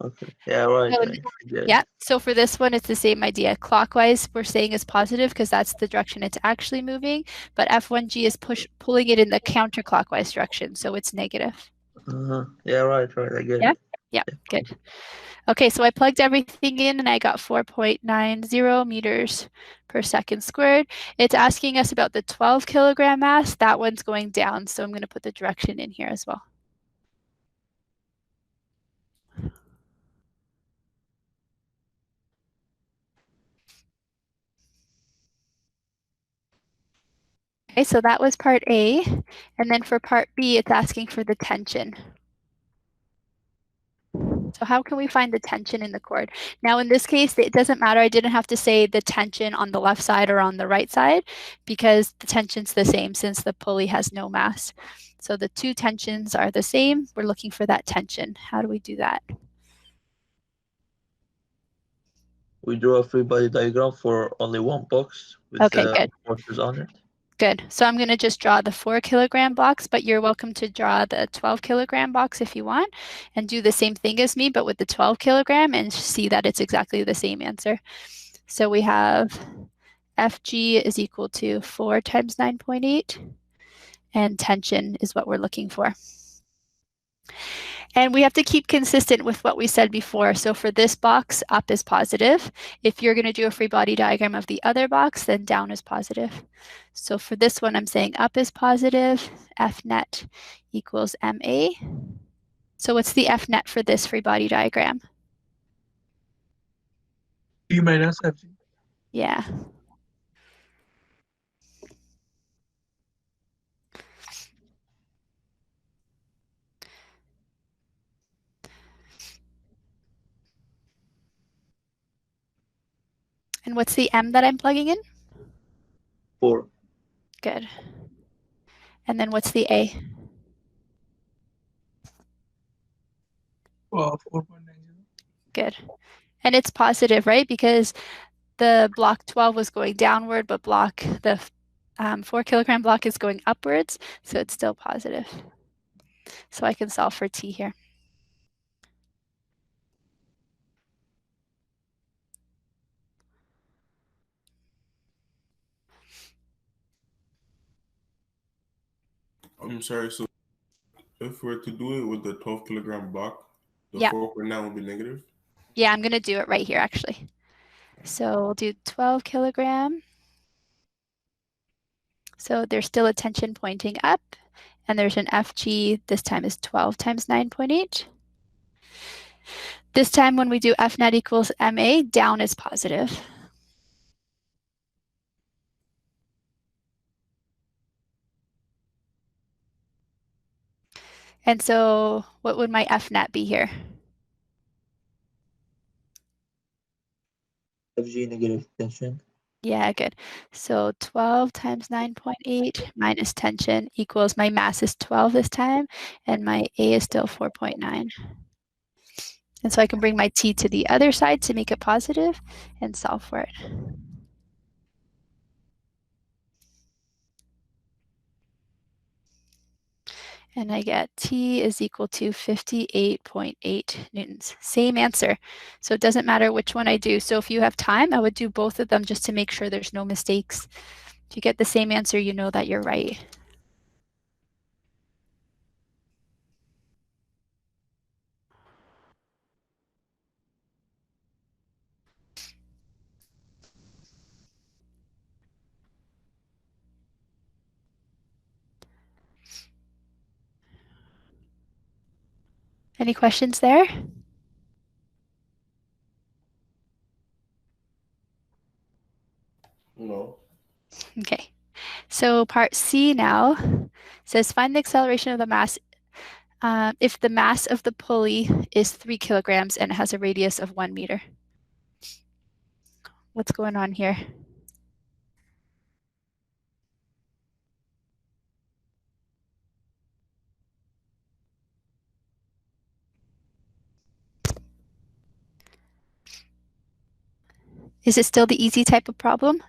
Okay. Yeah, right. So, Right. yeah, so for this one, it's the same idea. Clockwise, we're saying is positive because that's the direction it's actually moving, but F1G is pulling it in the counterclockwise direction, so it's negative. Yeah, right. I get Yeah? it. Yeah, good. Okay, so I plugged everything in and I got 4.90 meters per second squared. It's asking us about the 12 kilogram mass. That one's going down, so I'm going to put the direction in here as well. Okay, so that was part A. And then for part B, it's asking for the tension. So how can we find the tension in the chord? Now in this case, it doesn't matter. I didn't have to say the tension on the left side or on the right side because the tension's the same since the pulley has no mass. So the two tensions are the same. We're looking for that tension. How do we do that? We draw a free body diagram for only one box with Okay, the good. forces on it. Good. So I'm going to just draw the 4 kilogram box, but you're welcome to draw the 12 kilogram box if you want and do the same thing as me, but with the 12 kilogram and see that it's exactly the same answer. So we have Fg is equal to 4 times 9.8 and tension is what we're looking for. And we have to keep consistent with what we said before. So for this box, up is positive. If you're going to do a free body diagram of the other box, then down is positive. So for this one, I'm saying up is positive, F net equals MA. So what's the F net for this free body diagram? P minus Fg. Yeah. And what's the M that I'm plugging in? 4. Good. And then what's the A? 4.90. Good. And it's positive, right? Because the block 12 was going downward, but the 4 kilogram block is going upwards, so it's still positive. So I can solve for T here. I'm sorry, so if we're to do it with the 12 kilogram block, the Yeah. 4.9 will be negative? Yeah, I'm going to do it right here, actually. So we'll do 12 kilogram. So there's still a tension pointing up, and there's an Fg. This time is 12 times 9.8. This time when we do F net equals MA, down is positive. And so what would my F net be here? Fg negative tension. Yeah, good. So 12 times 9.8 minus tension equals my mass is 12 this time, and my A is still 4.9. And so I can bring my T to the other side to make it positive and solve for it. And I get T is equal to 58.8 newtons. Same answer. So it doesn't matter which one I do. So if you have time, I would do both of them just to make sure there's no mistakes. If you get the same answer, you know that you're right. Any questions there? No. Okay. So part C now says find the acceleration of the mass if the mass of the pulley is 3 kilograms and it has a radius of 1 meter. What's going on here? Is it still the easy type of problem?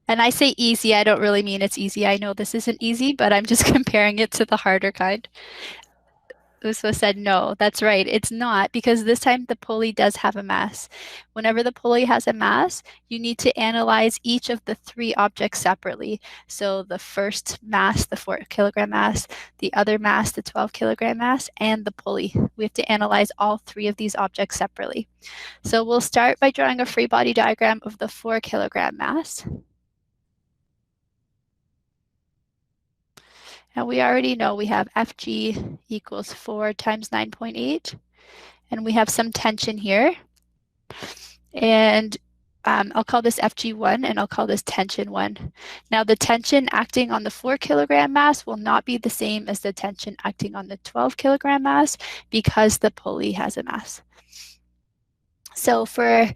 And I say easy, I don't really mean it's easy. I know this isn't easy, but I'm just comparing it to the harder kind. Uswa said no, that's right. It's not, because this time the pulley does have a mass. Whenever the pulley has a mass, you need to analyze each of the 3 objects separately. So the first mass, the 4 kilogram mass, the other mass, the 12 kilogram mass, and the pulley. We have to analyze all 3 of these objects separately. So we'll start by drawing a free body diagram of the 4 kilogram mass. And we already know we have Fg equals 4 times 9.8. And we have some tension here. And I'll call this FG1 and I'll call this tension 1. Now the tension acting on the 4 kilogram mass will not be the same as the tension acting on the 12 kilogram mass because the pulley has a mass. So for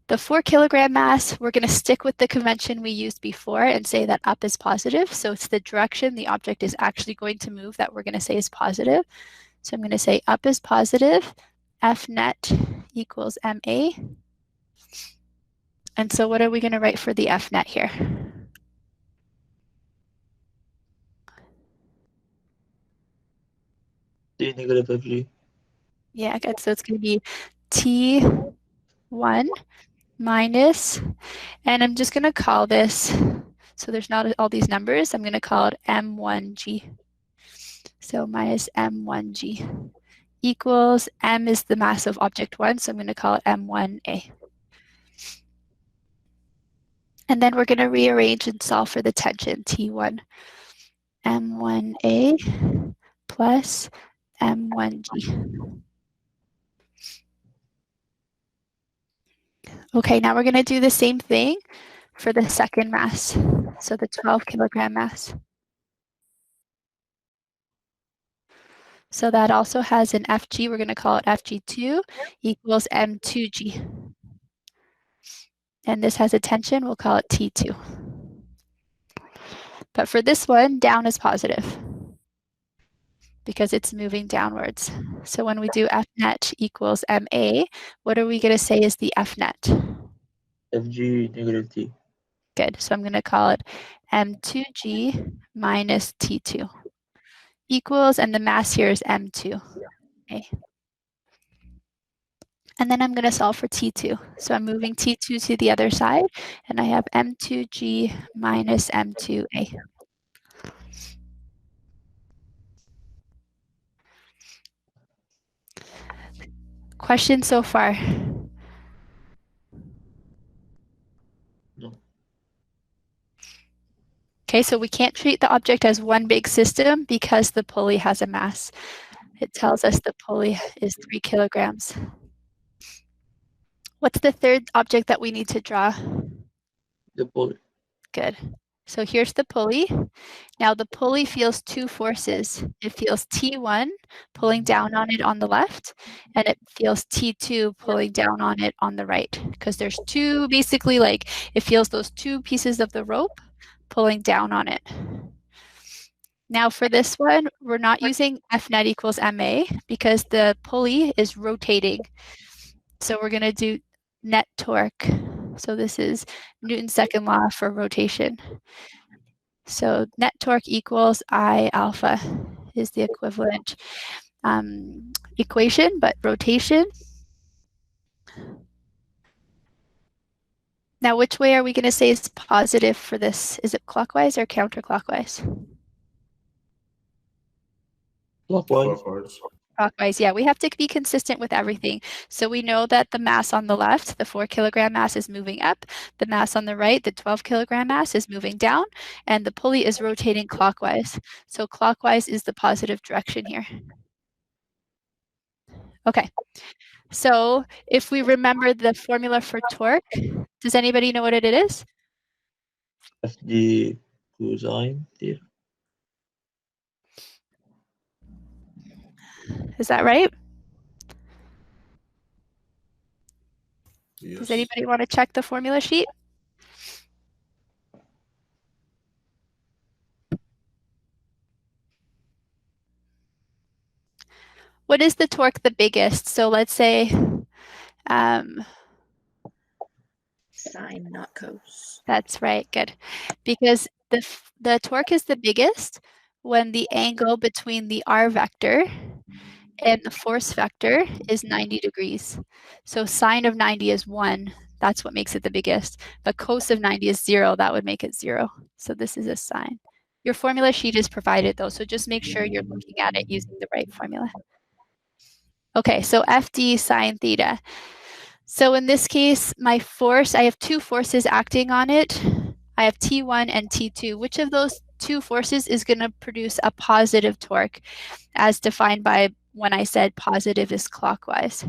the 4 kilogram mass, we're going to stick with the convention we used before and say that up is positive. So it's the direction the object is actually going to move that we're going to say is positive. So I'm going to say up is positive, F net equals MA. And so what are we going to write for the F net here? T negative FG. Yeah, good. So it's going to be T1 minus, and I'm just going to call this, so there's not all these numbers, I'm going to call it M1G. So minus M1G equals, M is the mass of object 1, so I'm going to call it M1A. And then we're going to rearrange and solve for the tension, T1. M1A plus M1G. Okay, now we're going to do the same thing for the second mass, so the 12 kilogram mass. So that also has an FG, we're going to call it FG2 equals M2G. And this has a tension, we'll call it T2. But for this one, down is positive because it's moving downwards. So when we do F net equals MA, what are we going to say is the F net? FG negative T. Good. So I'm going to call it M2G minus T2 equals, and the mass here is M2. Okay. And then I'm going to solve for T2. So I'm moving T2 to the other side, and I have M2G minus M2A. Question so far? No. Okay, so we can't treat the object as one big system because the pulley has a mass. It tells us the pulley is 3 kilograms. What's the third object that we need to draw? The pulley. Good. So here's the pulley. Now the pulley feels two forces. It feels T1 pulling down on it on the left, and it feels T2 pulling down on it on the right, because there's two, basically, like, it feels those two pieces of the rope pulling down on it. Now for this one, we're not using F net equals MA because the pulley is rotating. So we're going to do net torque. So this is Newton's second law for rotation. So net torque equals I alpha is the equivalent equation, but rotation. Now, which way are we going to say is positive for this? Is it clockwise or counterclockwise? Clockwise. Clockwise, yeah. We have to be consistent with everything. So we know that the mass on the left, the 4 kilogram mass, is moving up. The mass on the right, the 12 kilogram mass, is moving down. And the pulley is rotating clockwise. So clockwise is the positive direction here. Okay. So if we remember the formula for torque, does anybody know what it is? FG cosine theta. Is that right? Yes. Does anybody want to check the formula sheet? What is the torque the biggest? So let's say Sine, not cos. that's right, good. Because the torque is the biggest when the angle between the r vector and the force vector is 90 degrees. So sine of 90 is 1. That's what makes it the biggest. But cos of 90 is 0. That would make it 0. So this is a sine. Your formula sheet is provided, though, so just make sure you're looking at it using the right formula. Okay, so FD sine theta. So in this case, my force, I have two forces acting on it. I have T1 and T2. Which of those two forces is going to produce a positive torque, as defined by when I said positive is clockwise?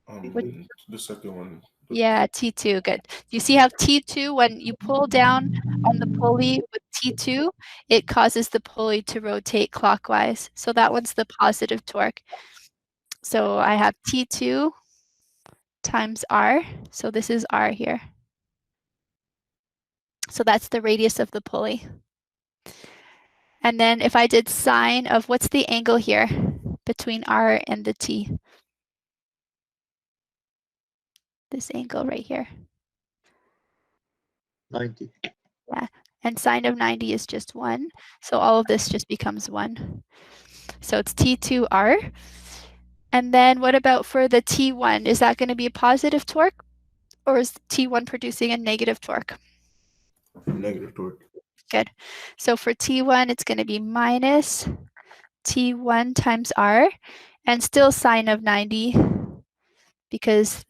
The second one. Yeah, T2, good. You see how T2, when you pull down on the pulley with T2, it causes the pulley to rotate clockwise. So that one's the positive torque. So I have T2 times R. So this is R here. So that's the radius of the pulley. And then if I did sine of what's the angle here between R and the T? This angle right here. 90. Yeah, and sine of 90 is just 1. So all of this just becomes 1. So it's T2R. And then what about for the T1? Is that going to be a positive torque? Or is T1 producing a negative torque? Negative torque. Good. So for T1, it's going to be minus T1 times R, and still sine of 90, because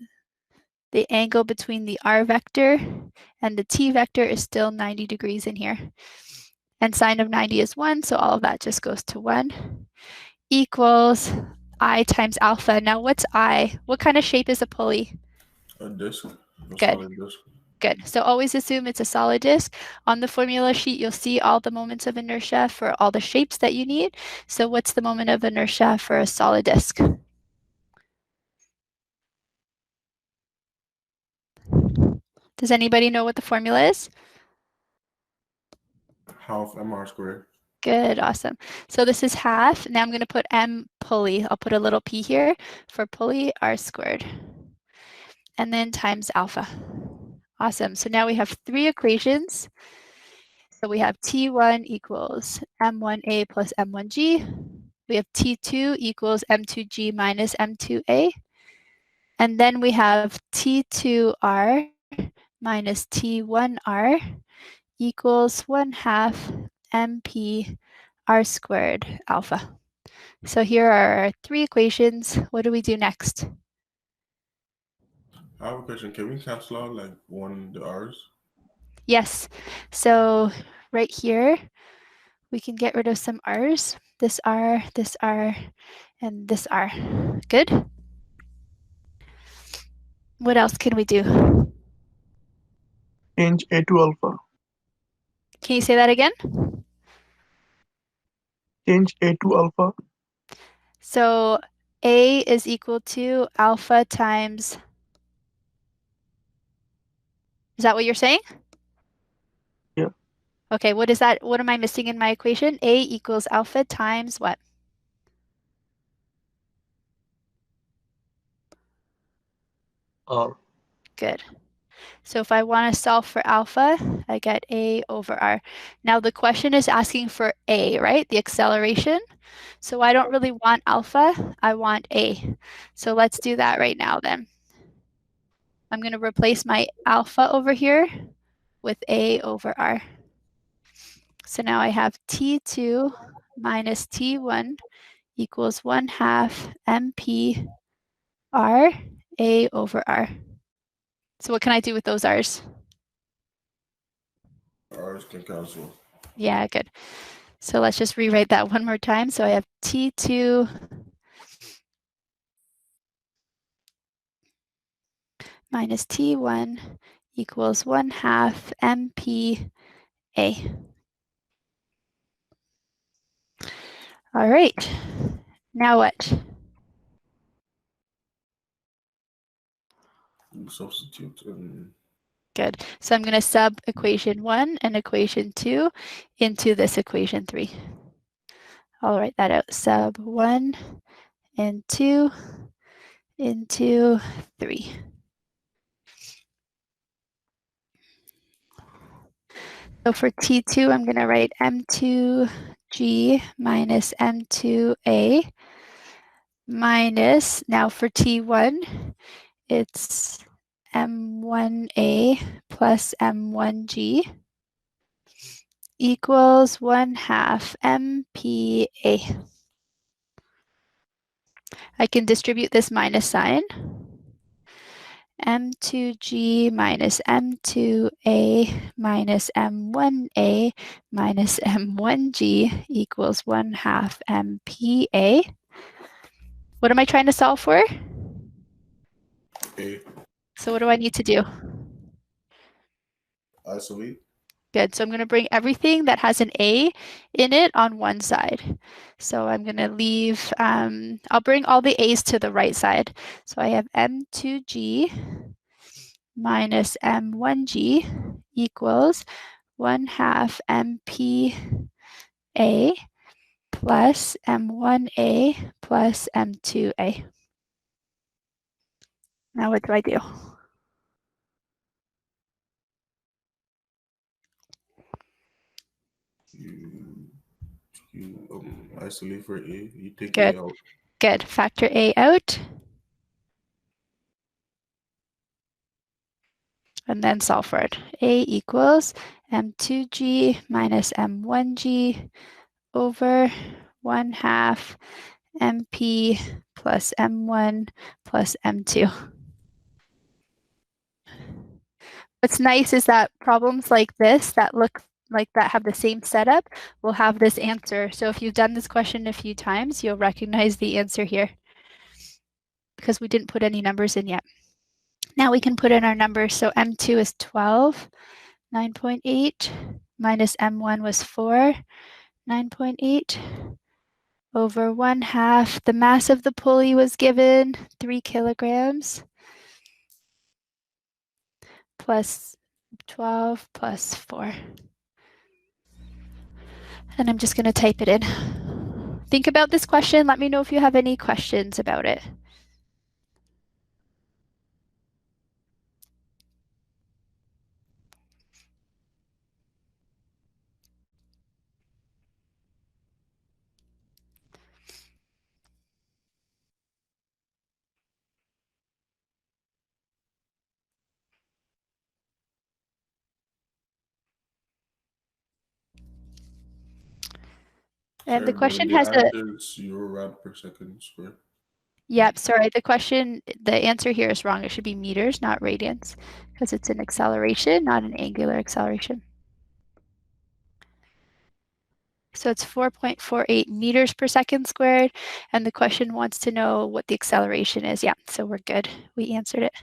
the angle between the R vector and the T vector is still 90 degrees in here. And sine of 90 is 1, so all of that just goes to 1, equals I times alpha. Now what's I? What kind of shape is a pulley? A disc. Good. Solid disc. Good. So always assume it's a solid disk. On the formula sheet, you'll see all the moments of inertia for all the shapes that you need. So what's the moment of inertia for a solid disk? Does anybody know what the formula is? Half mr squared. Good, awesome. So this is half. Now I'm going to put m pulley. I'll put a little p here for pulley r squared. And then times alpha. Awesome. So now we have 3 equations. So we have T1 equals M1A plus M1G. We have T2 equals M2G minus M2A. And then we have T2R minus T1R equals 1/2 MP R squared alpha. So here are our 3 equations. What do we do next? I have a question. Can we cancel out like the r's? Yes. So right here, we can get rid of some r's. This r, and this r. Good? What else can we do? Change A to alpha. Can you say that again? Change A to alpha. So A is equal to alpha times, is that what you're saying? Yeah. Okay, what is that? What am I missing in my equation? A equals alpha times what? R. Good. So if I want to solve for alpha, I get A over R. Now the question is asking for A, right? The acceleration. So I don't really want alpha, I want A. So let's do that right now then. I'm going to replace my alpha over here with A over R. So now I have T2 minus T1 equals 1/2 MP R A over R. So what can I do with those R's? R's can cancel. Yeah, good. So let's just rewrite that one more time. So I have T2 minus T1 equals 1/2 MP A. All right. Now what? Substitute and Good. So I'm going to sub equation 1 and equation 2 into this equation 3. I'll write that out. Sub 1 and 2 into 3. So for T2, I'm going to write M2G minus M2A minus, now for T1, it's M1A plus M1G equals 1/2 MPA. I can distribute this minus sign. M2G minus M2A minus M1A minus M1G equals 1/2 MPA. What am I trying to solve for? A. So what do I need to do? Isolate. Good. So I'm going to bring everything that has an A in it on one side. So I'm going to leave, I'll bring all the A's to the right side. So I have M2G minus M1G equals 1/2 MPA plus M1A plus M2A. Now what do I do? You isolate for A. You take Good. A out. Good. Factor A out. And then solve for it. A equals M2G minus M1G over 1/2 MP plus M1 plus M2. What's nice is that problems like this that look like that have the same setup will have this answer. So if you've done this question a few times, you'll recognize the answer here because we didn't put any numbers in yet. Now we can put in our numbers. So M2 is 12, 9.8 minus M1 was 4, 9.8 over 1/2. The mass of the pulley was given 3 kilograms plus 12 plus 4. And I'm just going to type it in. Think about this question. Let me know if you have any questions about it. And the question has a... answer is euro rad per second squared. Yep, sorry, the answer here is wrong. It should be meters, not radians, because it's an acceleration, not an angular acceleration. So it's 4.48 meters per second squared, and the question wants to know what the acceleration is. Yeah, so we're good. We answered it.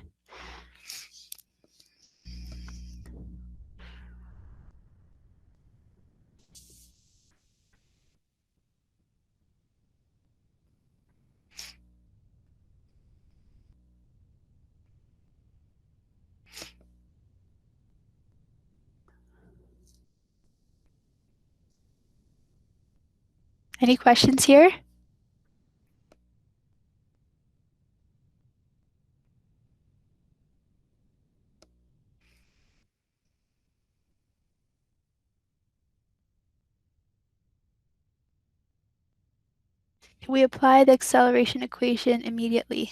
Any questions here? We apply the acceleration equation immediately.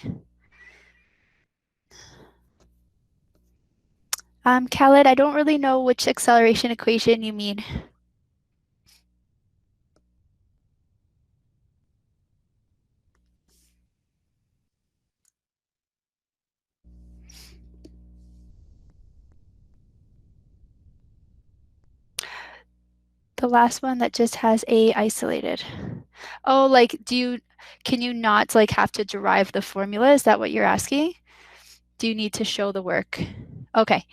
Khaled, I don't really know which acceleration equation you mean. The last one that just has A isolated. Oh, like can you not like have to derive the formula? Is that what you're asking? Do you need to show the work? Okay.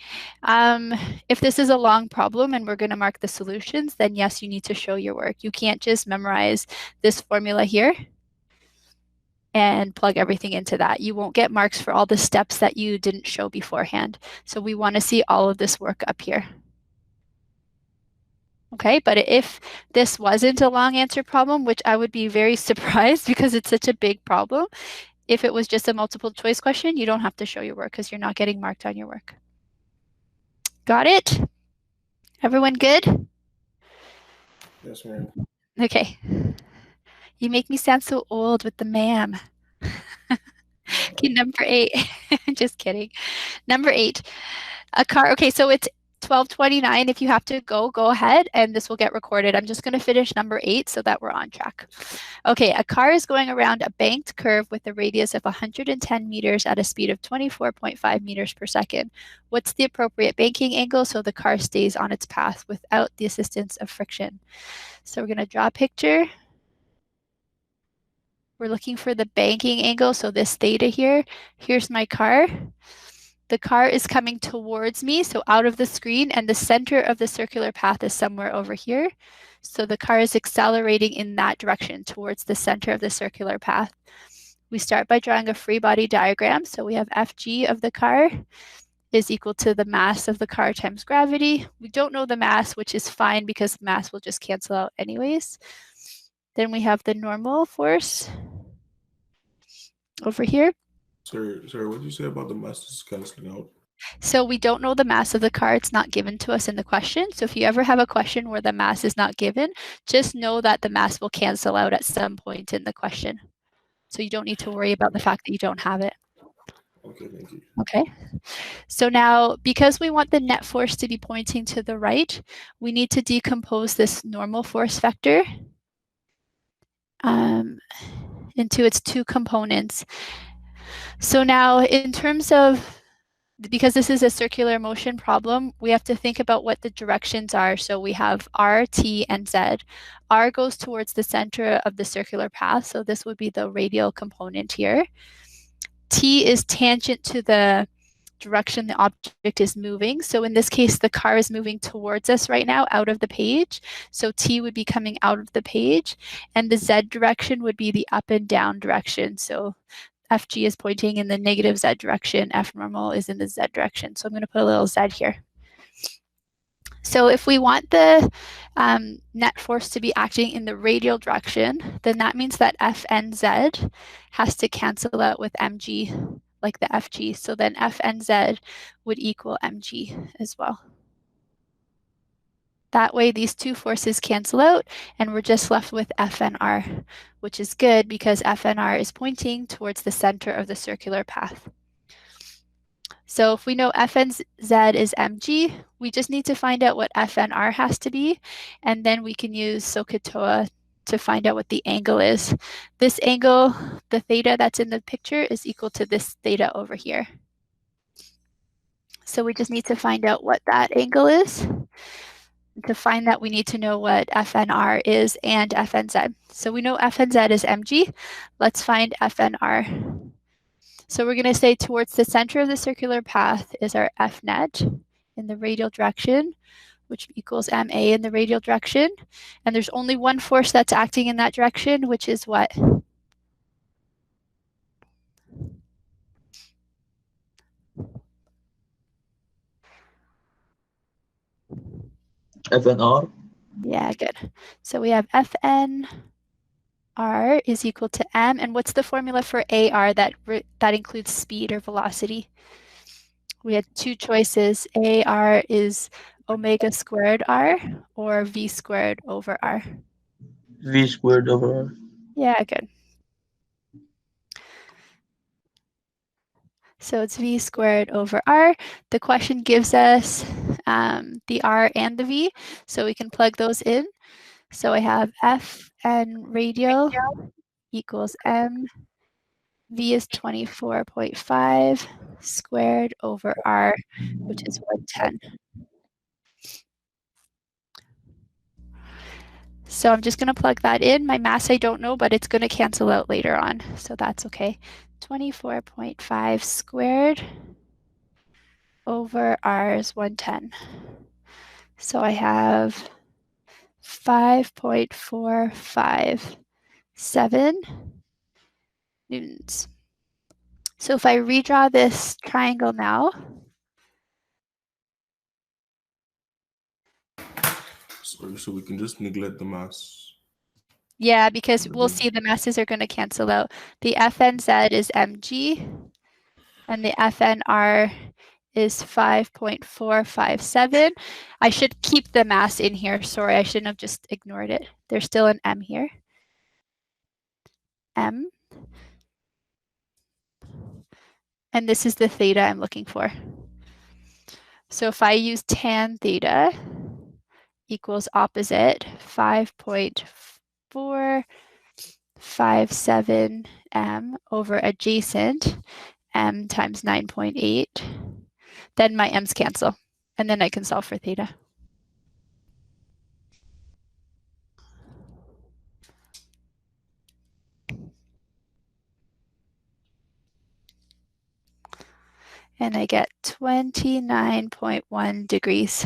If this is a long problem and we're going to mark the solutions, then yes, you need to show your work. You can't just memorize this formula here and plug everything into that. You won't get marks for all the steps that you didn't show beforehand. So we want to see all of this work up here. Okay, but if this wasn't a long answer problem, which I would be very surprised because it's such a big problem, if it was just a multiple choice question, you don't have to show your work because you're not getting marked on your work. Got it? Everyone good? Yes, ma'am. Okay. You make me sound so old with the ma'am. Okay, number 8. Just kidding. Number 8. A car. Okay, so it's 12:29. If you have to go ahead and this will get recorded. I'm just going to finish number 8 so that we're on track. Okay, a car is going around a banked curve with a radius of 110 meters at a speed of 24.5 meters per second. What's the appropriate banking angle so the car stays on its path without the assistance of friction? So we're going to draw a picture. We're looking for the banking angle. So this theta here, here's my car. the car is coming towards me, so out of the screen, and the center of the circular path is somewhere over here. So the car is accelerating in that direction towards the center of the circular path. We start by drawing a free body diagram. So we have Fg of the car is equal to the mass of the car times gravity. We don't know the mass, which is fine because mass will just cancel out anyways. Then we have the normal force over here. Sorry, what did you say about the masses canceling out? So we don't know the mass of the car. It's not given to us in the question. So if you ever have a question where the mass is not given, just know that the mass will cancel out at some point in the question. So you don't need to worry about the fact that you don't have it. Okay, thank you. Okay. So now, because we want the net force to be pointing to the right, we need to decompose this normal force vector into its two components. So now, in terms of, because this is a circular motion problem, we have to think about what the directions are. So we have R, T, and Z. R goes towards the center of the circular path, so this would be the radial component here. T is tangent to the direction the object is moving. So in this case, the car is moving towards us right now out of the page. So T would be coming out of the page, and the Z direction would be the up and down direction. So FG is pointing in the negative Z direction, F normal is in the Z direction. So I'm going to put a little Z here. So if we want the net force to be acting in the radial direction, then that means that FNZ has to cancel out with mg, like the FG. So then FNZ would equal mg as well. That way these two forces cancel out and we're just left with FNR, which is good because FNR is pointing towards the center of the circular path. So if we know Fnz is mg, we just need to find out what FNR has to be, and then we can use SOHCAHTOA to find out what the angle is. This angle, the theta that's in the picture, is equal to this theta over here. So we just need to find out what that angle is. To find that, we need to know what FNR is and FNZ. So we know FNZ is mg. Let's find FNR. So we're going to say towards the center of the circular path is our F net in the radial direction, which equals MA in the radial direction. And there's only one force that's acting in that direction, which is what? FNR. Yeah, good. So we have Fn r is equal to m. And what's the formula for AR that includes speed or velocity? We had two choices. AR is omega squared r or v squared over r. V squared over R. Yeah, good. So it's v squared over r. The question gives us the r and the v, so we can plug those in. So I have Fn radial equals m. V is 24.5 squared over r, which is 110. So I'm just going to plug that in. My mass I don't know, but it's going to cancel out later on, so that's okay. 24.5 squared over r is 110. So I have 5.457 newtons. So if I redraw this triangle now, So we can just neglect the mass. yeah, because we'll see the masses are going to cancel out. The FNZ is mg, and the FNR is 5.457. I should keep the mass in here. Sorry, I shouldn't have just ignored it. There's still an m here. M. And this is the theta I'm looking for. So if I use tan theta equals opposite 5.457 m over adjacent m times 9.8, then my m's cancel, and then I can solve for theta. and I get 29.1 degrees.